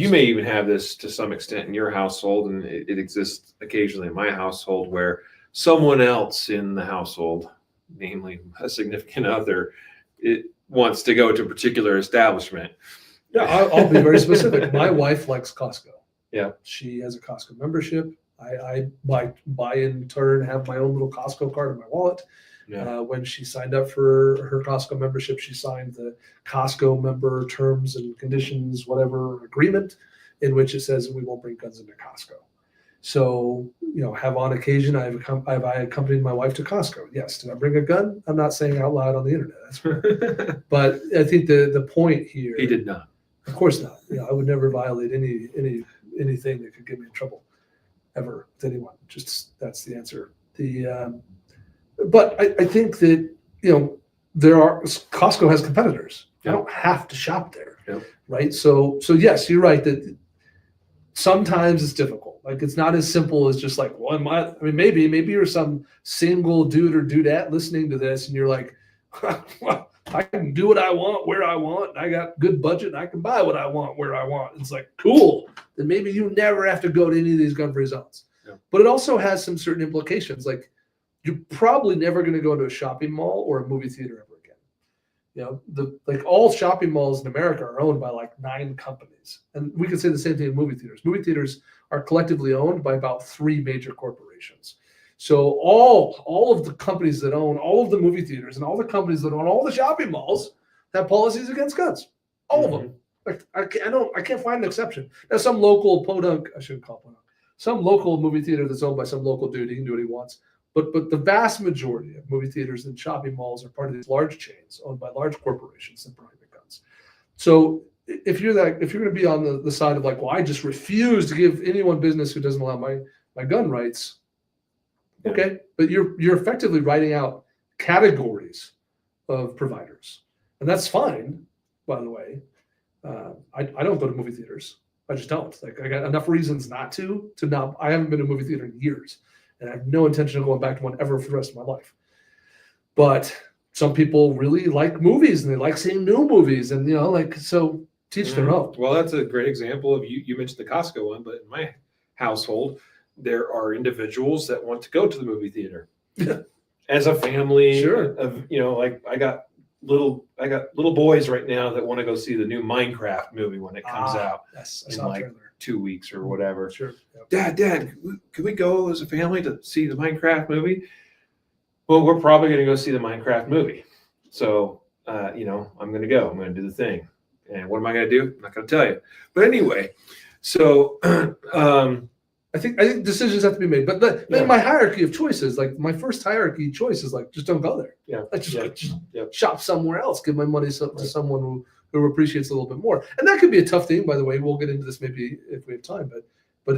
may even have this to some extent in your household, and it exists occasionally in my household where someone else in the household, namely a significant other, it wants to go to a particular establishment. Yeah, I'll be very specific. My wife likes Costco. Yeah. She has a Costco membership. I buy in turn have my own little Costco card in my wallet. When she signed up for her Costco membership, she signed the Costco member terms and conditions, whatever agreement, in which it says we won't bring guns into Costco. So, have on occasion, I accompanied my wife to Costco. Yes. Did I bring a gun? I'm not saying out loud on the internet. That's right. But I think the point here. He did not. Of course not. I would never violate anything that could get me in trouble ever with anyone. Just that's the answer. But I think that, Costco has competitors. I don't have to shop there. Right. So yes, you're right that sometimes it's difficult. Like it's not as simple as just like, well, maybe you're some single dude or dudette listening to this and you're like, well, I can do what I want, where I want. And I got good budget and I can buy what I want, where I want. It's like, cool. Then maybe you never have to go to any of these gun-free zones. Yeah. But it also has some certain implications. Like you're probably never going to go to a shopping mall or a movie theater ever again. You know, all shopping malls in America are owned by like 9 companies. And we can say the same thing in movie theaters. Movie theaters are collectively owned by about 3 major corporations. So all of the companies that own all of the movie theaters and all the companies that own all the shopping malls have policies against guns. All of them. Like I can't find an exception. Now some local podunk, I shouldn't call it podunk, some local movie theater that's owned by some local dude, he can do what he wants. But the vast majority of movie theaters and shopping malls are part of these large chains owned by large corporations that prohibit guns. So if you're going to be on the side of like, well, I just refuse to give anyone business who doesn't allow my gun rights. Okay, but you're effectively writing out categories of providers, and that's fine. By the way, I don't go to movie theaters. I just don't. Like I got enough reasons not to not. I haven't been to a movie theater in years, and I have no intention of going back to one ever for the rest of my life. But some people really like movies and they like seeing new movies, and so teach their own. Well, that's a great example of you mentioned the Costco one, but in my household, there are individuals that want to go to the movie theater as a family. Sure. Like I got little boys right now that want to go see the new Minecraft movie when it comes out in like 2 weeks or whatever. Sure. Yep. Dad, can we go as a family to see the Minecraft movie? Well, we're probably going to go see the Minecraft movie. So, I'm going to go. I'm going to do the thing. And what am I going to do? I'm not going to tell you. But anyway, so I think decisions have to be made, but then my hierarchy of choices, like my first hierarchy choice is like, just don't go there. Yeah. Like just shop somewhere else, give my money to someone who appreciates a little bit more. And that could be a tough thing, by the way. We'll get into this maybe if we have time, but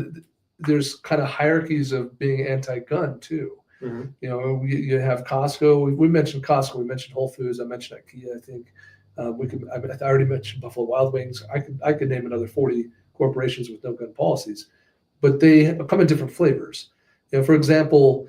there's kind of hierarchies of being anti-gun too. Mm-hmm. You have Costco. We mentioned Costco. We mentioned Whole Foods. I mentioned IKEA. I think I already mentioned Buffalo Wild Wings. I could name another 40 corporations with no gun policies. But they come in different flavors. For example,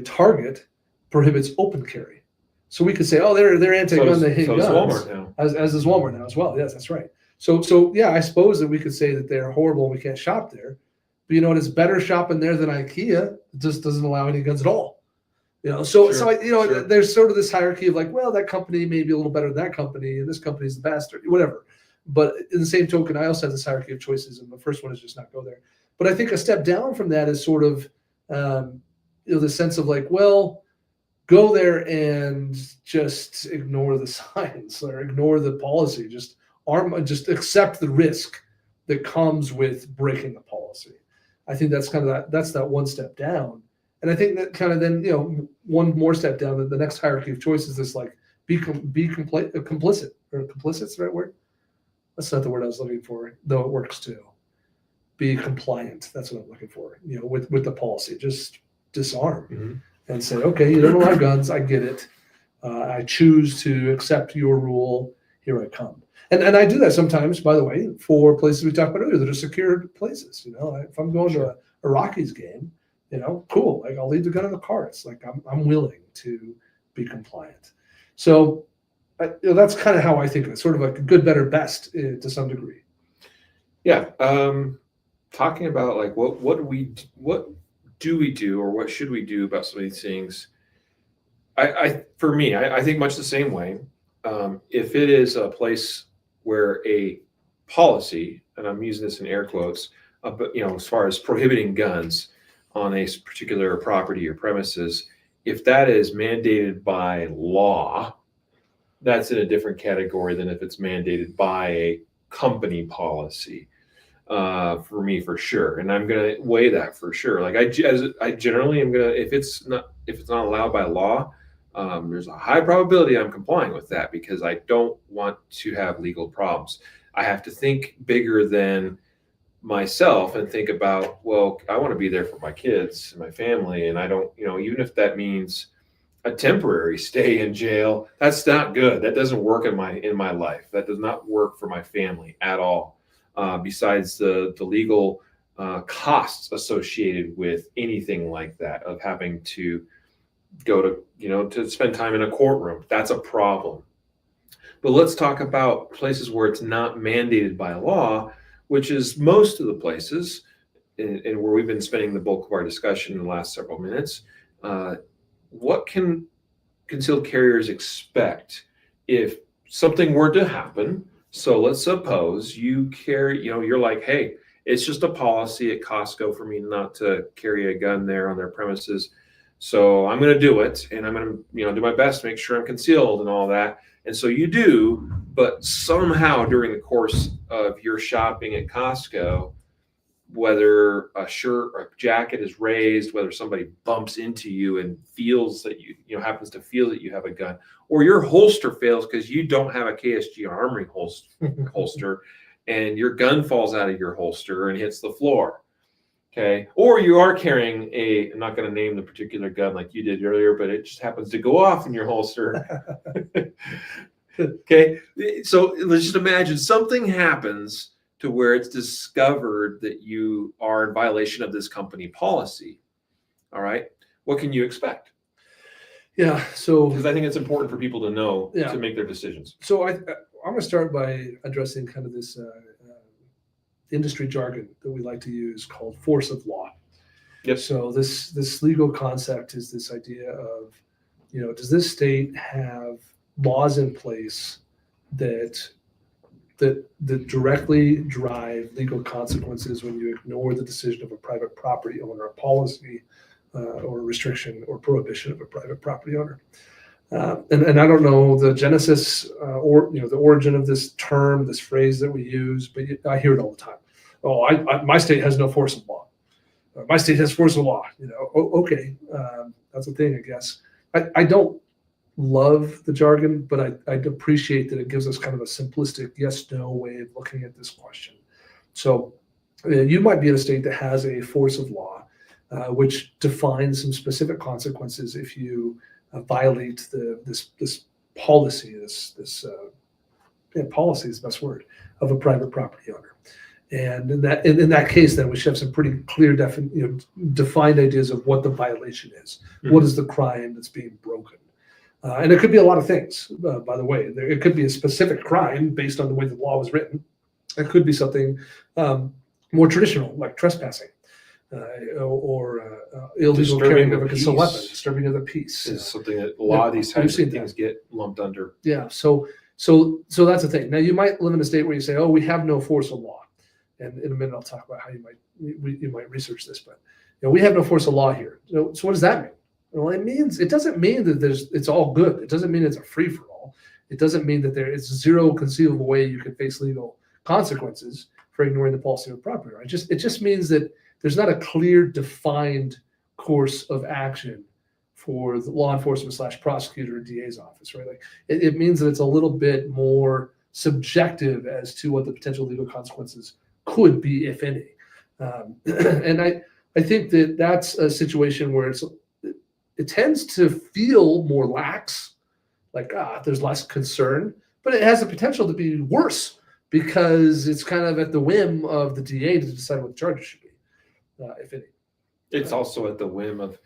Target prohibits open carry. So we could say, oh, they're anti-gun, they hate guns. Walmart now. As is Walmart now as well. Yes, that's right. So yeah, I suppose that we could say that they're horrible and we can't shop there. But you know what? It's better shopping there than IKEA. It just doesn't allow any guns at all. Sure. There's sort of this hierarchy of like, well, that company may be a little better than that company, and this company is the best, or whatever. But in the same token, I also have this hierarchy of choices, and the first one is just not go there. But I think a step down from that is sort of, the sense of like, well, go there and just ignore the signs or ignore the policy. Just accept the risk that comes with breaking the policy. I think that's kind of that's that one step down. And I think that kind of then, one more step down, the next hierarchy of choice is this like be complicit, or complicit's the right word? That's not the word I was looking for, though it works too. Be compliant. That's what I'm looking for, with the policy. Just disarm and say, okay, you don't allow guns. I get it. I choose to accept your rule. Here I come. And I do that sometimes, by the way, for places we talked about earlier that are secured places. If I'm going to a Rockies game, cool. Like I'll leave the gun in the car. It's like I'm willing to be compliant. So that's kind of how I think of it. Sort of like a good, better, best to some degree. Yeah. Talking about like what do we do or what should we do about some of these things? For me, I think much the same way. If it is a place where a policy, and I'm using this in air quotes, but as far as prohibiting guns on a particular property or premises, if that is mandated by law, that's in a different category than if it's mandated by a company policy. For me, for sure, and I'm gonna weigh that for sure. Like I generally am gonna, if it's not allowed by law, there's a high probability I'm complying with that because I don't want to have legal problems. I have to think bigger than myself and think about, well, I want to be there for my kids and my family, and I don't, even if that means a temporary stay in jail, that's not good. That doesn't work in my life. That does not work for my family at all. besides the legal costs associated with anything like that, of having to go to, to spend time in a courtroom. That's a problem. But let's talk about places where it's not mandated by law, which is most of the places, and where we've been spending the bulk of our discussion in the last several minutes. What can concealed carriers expect if something were to happen? So let's suppose you carry, you're like, hey, it's just a policy at Costco for me not to carry a gun there on their premises. So I'm going to do it, and I'm going to, do my best to make sure I'm concealed and all that. And so you do, but somehow during the course of your shopping at Costco, whether a shirt or a jacket is raised, whether somebody bumps into you and feels that happens to feel that you have a gun, or your holster fails because you don't have a KSG Armory holster, and your gun falls out of your holster and hits the floor. Okay. Or you are carrying I'm not going to name the particular gun like you did earlier, but it just happens to go off in your holster. Okay. So let's just imagine something happens to where it's discovered that you are in violation of this company policy. All right. What can you expect? Yeah. So, because I think it's important for people to know to make their decisions. So I'm going to start by addressing kind of this industry jargon that we like to use called force of law. Yep. So this legal concept is this idea of, does this state have laws in place that directly drive legal consequences when you ignore the decision of a private property owner, a policy or a restriction or prohibition of a private property owner. And I don't know the genesis or the origin of this term, this phrase that we use, but I hear it all the time. Oh, my state has no force of law. My state has force of law. Okay, that's a thing, I guess. I don't love the jargon, but I appreciate that it gives us kind of a simplistic yes/no way of looking at this question. So you might be in a state that has a force of law, which defines some specific consequences if you violate this policy. Policy is the best word, of a private property owner. And in that case, then we should have some pretty clear, defined ideas of what the violation is. Mm-hmm. What is the crime that's being broken? And it could be a lot of things, by the way. It could be a specific crime based on the way the law was written. It could be something more traditional, like trespassing, or illegal carrying of a concealed weapon, disturbing of the peace. Is something that a lot of these types of things get lumped under. Yeah, so that's the thing. Now, you might live in a state where you say, oh, we have no force of law. And in a minute, I'll talk about how you might research this. But we have no force of law here. So what does that mean? Well, it doesn't mean that it's all good. It doesn't mean it's a free for all. It doesn't mean that there is zero conceivable way you can face legal consequences for ignoring the policy of property right. It just means that there's not a clear, defined course of action for the law enforcement / prosecutor or DA's office, right? Like it means that it's a little bit more subjective as to what the potential legal consequences could be, if any. And I think that that's a situation where it tends to feel more lax, like there's less concern, but it has the potential to be worse because it's kind of at the whim of the DA to decide what the charges should be, if any. It's also at the whim of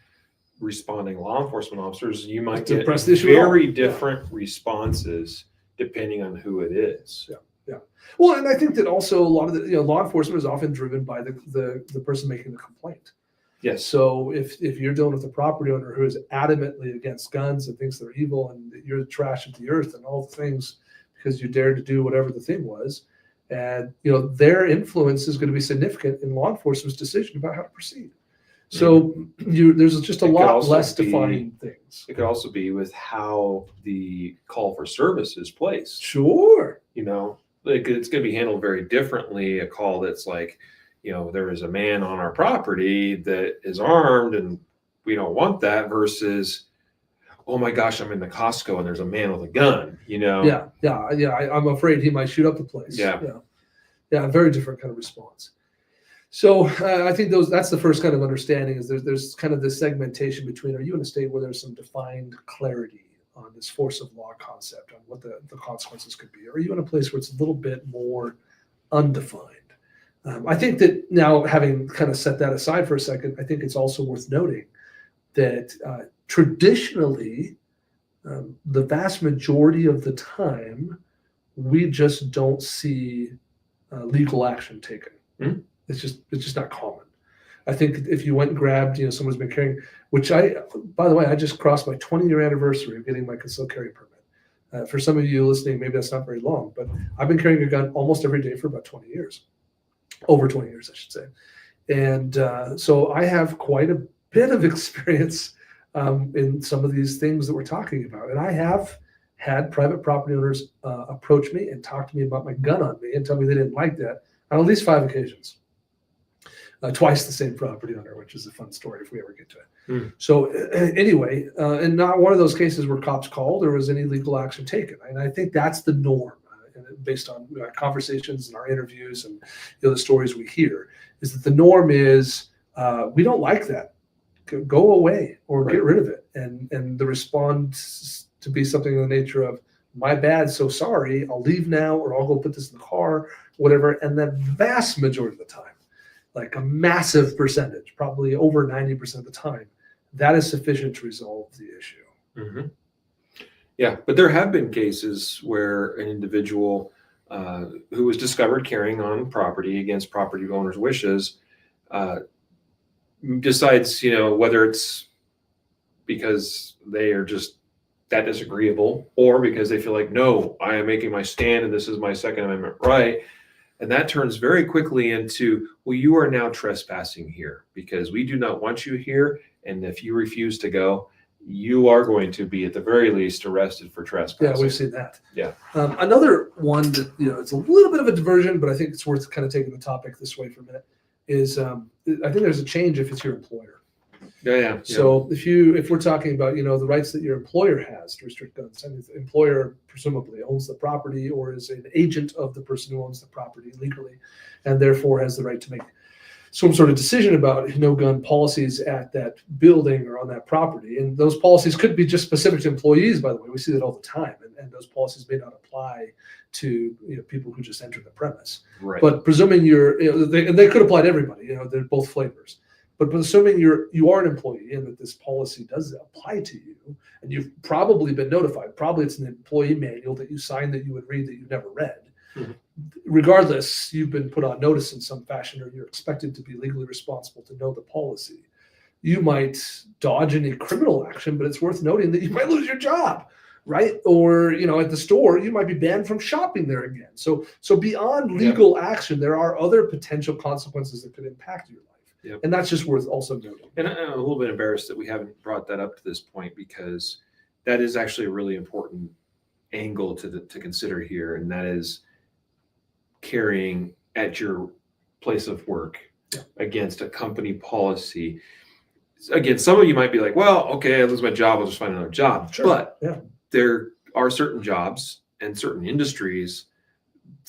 responding law enforcement officers. You might get very different responses depending on who it is. Yeah. Yeah. Well, and I think that also a lot of the law enforcement is often driven by the person making the complaint. Yes. So if you're dealing with a property owner who is adamantly against guns and thinks they're evil and that you're the trash of the earth and all the things because you dared to do whatever the thing was, and their influence is going to be significant in law enforcement's decision about how to proceed. So there's just a lot less defined things. It could also be with how the call for service is placed. Sure. It's going to be handled very differently. A call that's like, there is a man on our property that is armed and we don't want that, versus, oh my gosh, I'm in the Costco and there's a man with a gun, Yeah. I'm afraid he might shoot up the place. Yeah. Very different kind of response. So I think that's the first kind of understanding is there's kind of this segmentation between, are you in a state where there's some defined clarity on this force of law concept, on what the consequences could be? Or are you in a place where it's a little bit more undefined? I think that now, having kind of set that aside for a second, I think it's also worth noting that traditionally, the vast majority of the time, we just don't see legal action taken. Mm. It's just not common. I think if you went and grabbed, someone's been carrying, which by the way, I just crossed my 20-year anniversary of getting my concealed carry permit. For some of you listening, maybe that's not very long, but I've been carrying a gun almost every day for about 20 years, over 20 years, I should say. And so I have quite a bit of experience in some of these things that we're talking about. And I have had private property owners approach me and talk to me about my gun on me and tell me they didn't like that on at least 5 occasions. Twice the same property owner, which is a fun story if we ever get to it. Mm. So anyway, and not one of those cases where cops called or was any legal action taken. And I think that's the norm, based on our conversations and our interviews and the stories we hear, is that the norm is we don't like that. Go away or Right. get rid of it. And the response to be something in the nature of, my bad, so sorry, I'll leave now, or I'll go put this in the car, whatever. And the vast majority of the time, like a massive percentage, probably over 90% of the time, that is sufficient to resolve the issue. Mm-hmm. Yeah, but there have been cases where an individual who was discovered carrying on property against property owner's wishes decides, whether it's because they are just that disagreeable or because they feel like, no, I am making my stand and this is my Second Amendment right. And that turns very quickly into, well, you are now trespassing here because we do not want you here. And if you refuse to go, you are going to be at the very least arrested for trespassing. Yeah, we've seen that. Yeah. Another one that, it's a little bit of a diversion, but I think it's worth kind of taking the topic this way for a minute, is I think there's a change if it's your employer. Yeah. So if we're talking about, the rights that your employer has to restrict guns, and the employer presumably owns the property or is an agent of the person who owns the property legally, and therefore has the right to make some sort of decision about no gun policies at that building or on that property. And those policies could be just specific to employees, by the way. We see that all the time. And those policies may not apply to people who just enter the premise. Right. But presuming they could apply to everybody, they're both flavors. But assuming you are an employee and that this policy does apply to you, and you've probably been notified, probably it's an employee manual that you signed that you would read that you've never read. Mm-hmm. Regardless, you've been put on notice in some fashion, or you're expected to be legally responsible to know the policy. You might dodge any criminal action, but it's worth noting that you might lose your job, right? Or, at the store, you might be banned from shopping there again. So beyond legal action, there are other potential consequences that could impact your life. Yep. And that's just worth also noting. And I'm a little bit embarrassed that we haven't brought that up to this point, because that is actually a really important angle to consider here, and that is carrying at your place of work against a company policy. Again, some of you might be like, well, okay, I lose my job, I'll just find another job. Sure. But there are certain jobs and certain industries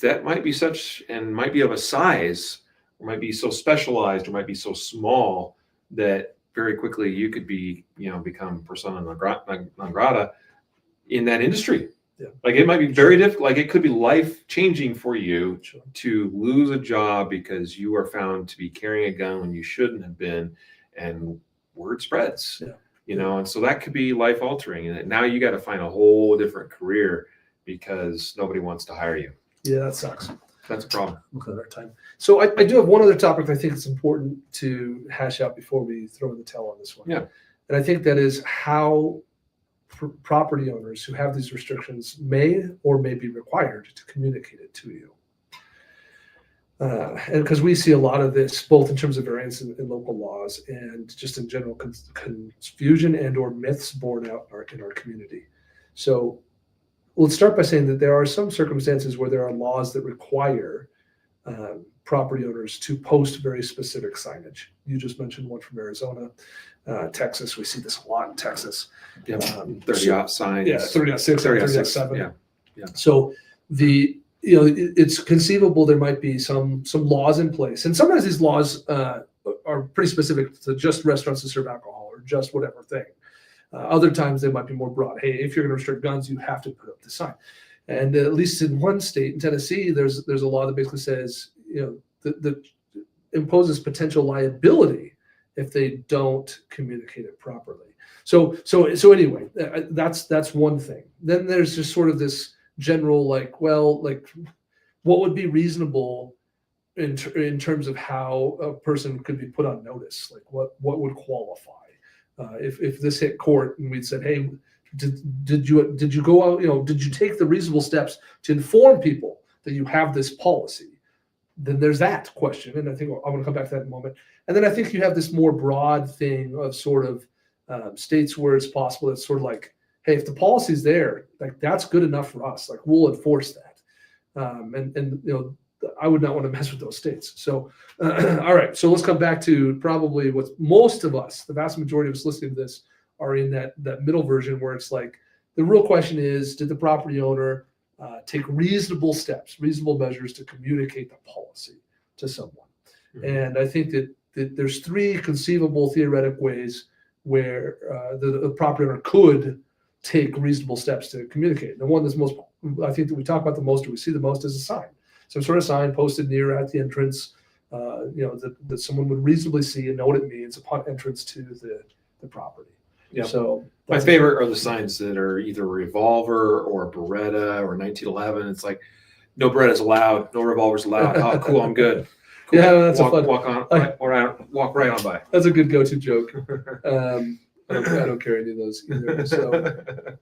that might be such and might be of a size, or might be so specialized, or might be so small that very quickly you could be, become persona non grata in that industry. Yeah. Like it might be very difficult. Like it could be life changing for you to lose a job because you are found to be carrying a gun when you shouldn't have been, and word spreads. Yeah. And so that could be life altering. And now you got to find a whole different career because nobody wants to hire you. Yeah, that sucks. That's a problem. Look at our time. So I do have one other topic that I think it's important to hash out before we throw in the towel on this one. Yeah. And I think that is how property owners who have these restrictions may or may be required to communicate it to you. And because we see a lot of this, both in terms of variance in local laws and just in general confusion and or myths borne out in our community. So let's start by saying that there are some circumstances where there are laws that require property owners to post very specific signage. You just mentioned one from Arizona, Texas. We see this a lot in Texas. 30-aught signs. Yeah, 30-6, 30-7. Yeah. So it's conceivable there might be some laws in place, and sometimes these laws are pretty specific to just restaurants that serve alcohol or just whatever thing. Other times they might be more broad. Hey, if you're going to restrict guns, you have to put up the sign. And at least in one state, in Tennessee, there's a law that basically says, that imposes potential liability if they don't communicate it properly. So anyway, that's one thing. Then there's just sort of this general like, well, like what would be reasonable in terms of how a person could be put on notice? Like what would qualify? If this hit court and we'd said, hey, did you go out, did you take the reasonable steps to inform people that you have this policy? Then there's that question. And I think I'm going to come back to that in a moment. And then I think you have this more broad thing of sort of states where it's possible. It's sort of like, hey, if the policy's there, like that's good enough for us. Like we'll enforce that. And I would not want to mess with those states. So, all right. So let's come back to probably what most of us, the vast majority of us listening to this, are in that middle version where it's like the real question is, did the property owner take reasonable steps, reasonable measures to communicate the policy to someone? Mm-hmm. And I think that there's three conceivable theoretic ways where the property owner could take reasonable steps to communicate. The one that's most, I think that we talk about the most, or we see the most, is a sign. Some sort of sign posted near at the entrance, that someone would reasonably see and know what it means upon entrance to the property. Yeah. So my favorite are the signs that are either a revolver or a Beretta or 1911. It's like, no Berettas allowed, no revolvers allowed. Oh, cool, I'm good. Cool. Yeah, that's a fun. Walk right on by. That's a good go-to joke. I don't carry any of those either, so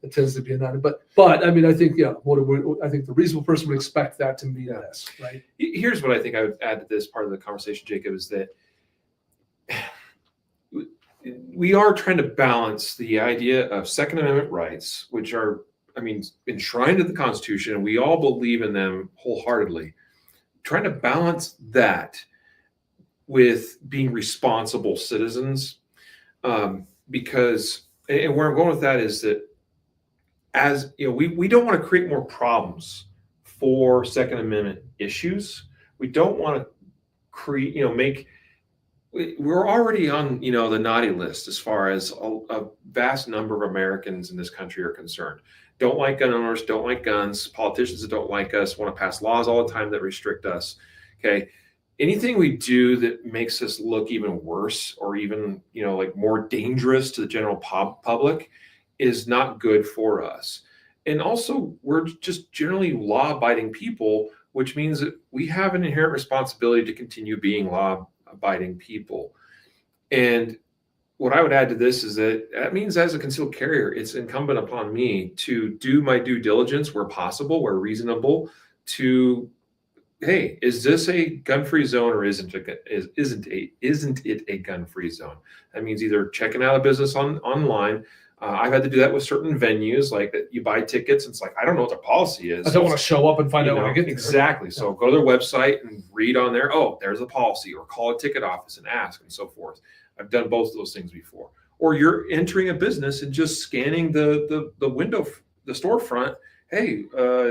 it tends to be a non. But I mean, I think I think the reasonable person would expect that to mean this, right? Here's what I think I would add to this part of the conversation, Jacob, is that we are trying to balance the idea of Second Amendment rights, which are, enshrined in the Constitution, and we all believe in them wholeheartedly. Trying to balance that with being responsible citizens. Because, and where I'm going with that is that, as we don't want to create more problems for Second Amendment issues. We don't want to create, we're already on, the naughty list as far as a vast number of Americans in this country are concerned. Don't like gun owners, don't like guns, politicians that don't like us, want to pass laws all the time that restrict us. Okay. Anything we do that makes us look even worse or even, more dangerous to the general public is not good for us. And also, we're just generally law-abiding people, which means that we have an inherent responsibility to continue being law-abiding people. And what I would add to this is that means as a concealed carrier, it's incumbent upon me to do my due diligence where possible, where reasonable, to hey, is this a gun-free zone or isn't it a gun-free zone? That means either checking out a business online. I've had to do that with certain venues, like that you buy tickets. And it's like, I don't know what their policy is. I don't want to show up and find out when I get there. Exactly. So go to their website and read on there. Oh, there's a policy, or call a ticket office and ask, and so forth. I've done both of those things before. Or you're entering a business and just scanning the window, the storefront. Hey,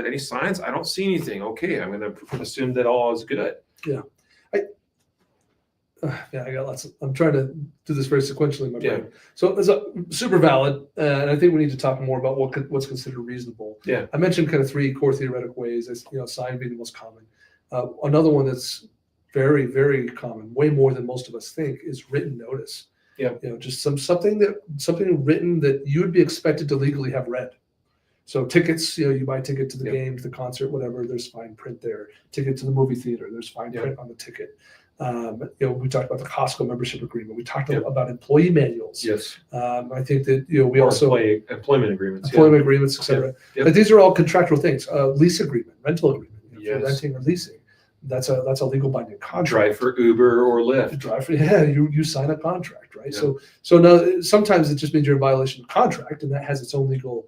any signs? I don't see anything. Okay, I'm going to assume that all is good. Yeah. I got lots. I'm trying to do this very sequentially in my brain. So it's super valid, and I think we need to talk more about what's considered reasonable. Yeah. I mentioned kind of three core theoretic ways. As sign being the most common. Another one that's very, very common, way more than most of us think, is written notice. Yeah. Just something written that you would be expected to legally have read. So tickets, you buy a ticket to the game, to the concert, whatever, there's fine print there. Ticket to the movie theater, there's fine print on the ticket. We talked about the Costco membership agreement. We talked about employee manuals. Yes. I think that, we also employment agreements, et cetera. But these are all contractual things. Lease agreement, rental agreement, for renting or leasing. That's a legal binding contract. Drive for Uber or Lyft. You sign a contract, right? Yeah. So now sometimes it just means you're in violation of contract, and that has its own legal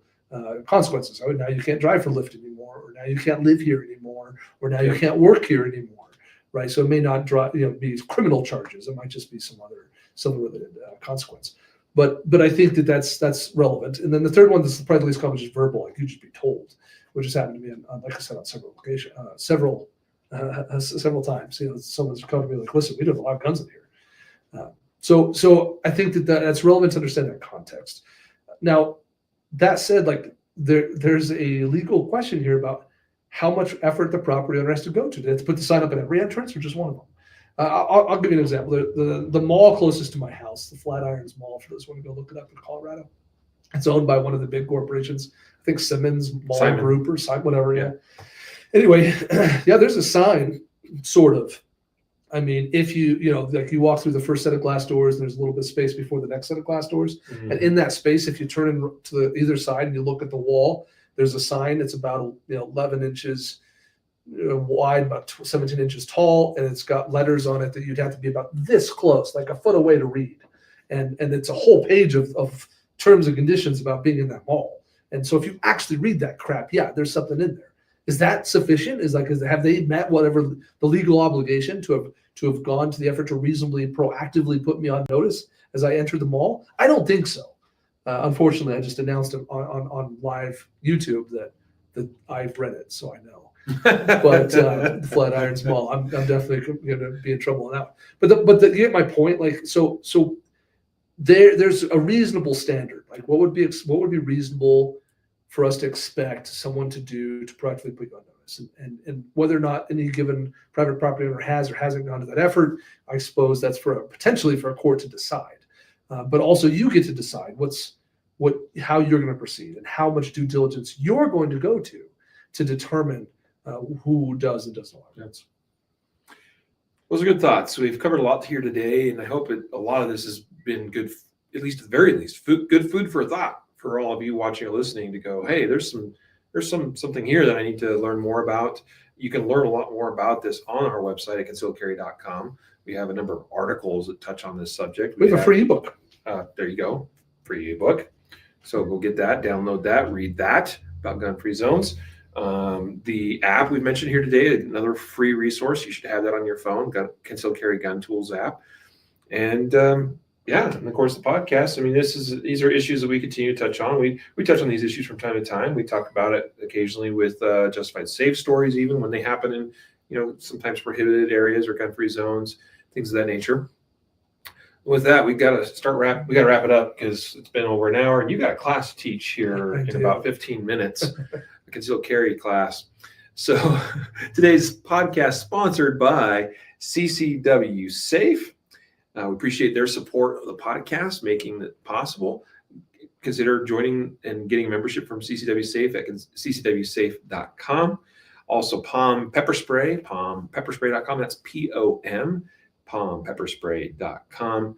consequences. Oh, now you can't drive for Lyft anymore, or now you can't live here anymore, or now you can't work here anymore, right? So it may not be criminal charges. It might just be some related consequence. But I think that's relevant. And then the third one that's probably the least common is verbal, like you just be told, which has happened to me on like I said, on several occasions, several times. Someone's come to me like, listen, we don't have a lot of guns in here. So I think that's relevant to understand that context. Now, that said, like there's a legal question here about how much effort the property owner has to go to. They have to put the sign up at every entrance, or just one of them. I'll give you an example. The mall closest to my house, the Flatirons Mall, for those who want to go look it up in Colorado, it's owned by one of the big corporations. I think Simmons Mall Group or whatever. Yeah. Anyway, yeah, there's a sign, sort of. I mean, if like you walk through the first set of glass doors, and there's a little bit of space before the next set of glass doors. Mm-hmm. And in that space, if you turn in to the either side and you look at the wall, there's a sign. It's about 11 inches wide, about 17 inches tall, and it's got letters on it that you'd have to be about this close, like a foot away to read. And it's a whole page of terms and conditions about being in that mall. And so if you actually read that crap, yeah, there's something in there. Is that sufficient? Have they met whatever the legal obligation to have gone to the effort to reasonably proactively put me on notice as I entered the mall? I don't think so. Unfortunately, I just announced on live YouTube that I've read it, so I know. But the Flatirons Mall, I'm definitely going to be in trouble on that. But you get my point. Like so there's a reasonable standard. Like what would be reasonable for us to expect someone to do to proactively put you on notice, and whether or not any given private property owner has or hasn't gone to that effort, I suppose that's potentially for a court to decide. But also you get to decide how you're going to proceed and how much due diligence you're going to go to determine who does and does not. Yes. Those are good thoughts. We've covered a lot here today, and I hope a lot of this has been good, at least at the very least, good food for thought for all of you watching or listening to go, hey, there's something here that I need to learn more about. You can learn a lot more about this on our website at concealedcarry.com. We have a number of articles that touch on this subject. We have a free ebook. There you go, free ebook. So go get that, download that, read that about gun-free zones. The app we mentioned here today, another free resource. You should have that on your phone, Concealed Carry Gun Tools app. And and of course the podcast. I mean, these are issues that we continue to touch on. We touch on these issues from time to time. We talk about it occasionally with justified safe stories, even when they happen in sometimes prohibited areas or gun-free zones, things of that nature. With that, we got to wrap it up because it's been over an hour, and you got a class to teach here in about 15 minutes, a concealed carry class. So today's podcast sponsored by CCW Safe. We appreciate their support of the podcast, making it possible. Consider joining and getting membership from CCW Safe at ccwsafe.com. Also, Palm Pepper Spray, palmpepperspray.com. That's POM, palmpepperspray.com.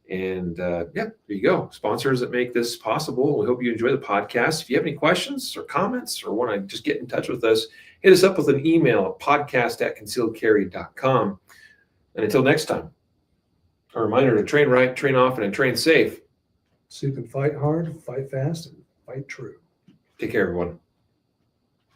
And there you go. Sponsors that make this possible. We hope you enjoy the podcast. If you have any questions or comments or want to just get in touch with us, hit us up with an email at podcast@concealedcarry.com. And until next time, a reminder to train right, train often, and train safe. So you can fight hard, fight fast, and fight true. Take care, everyone.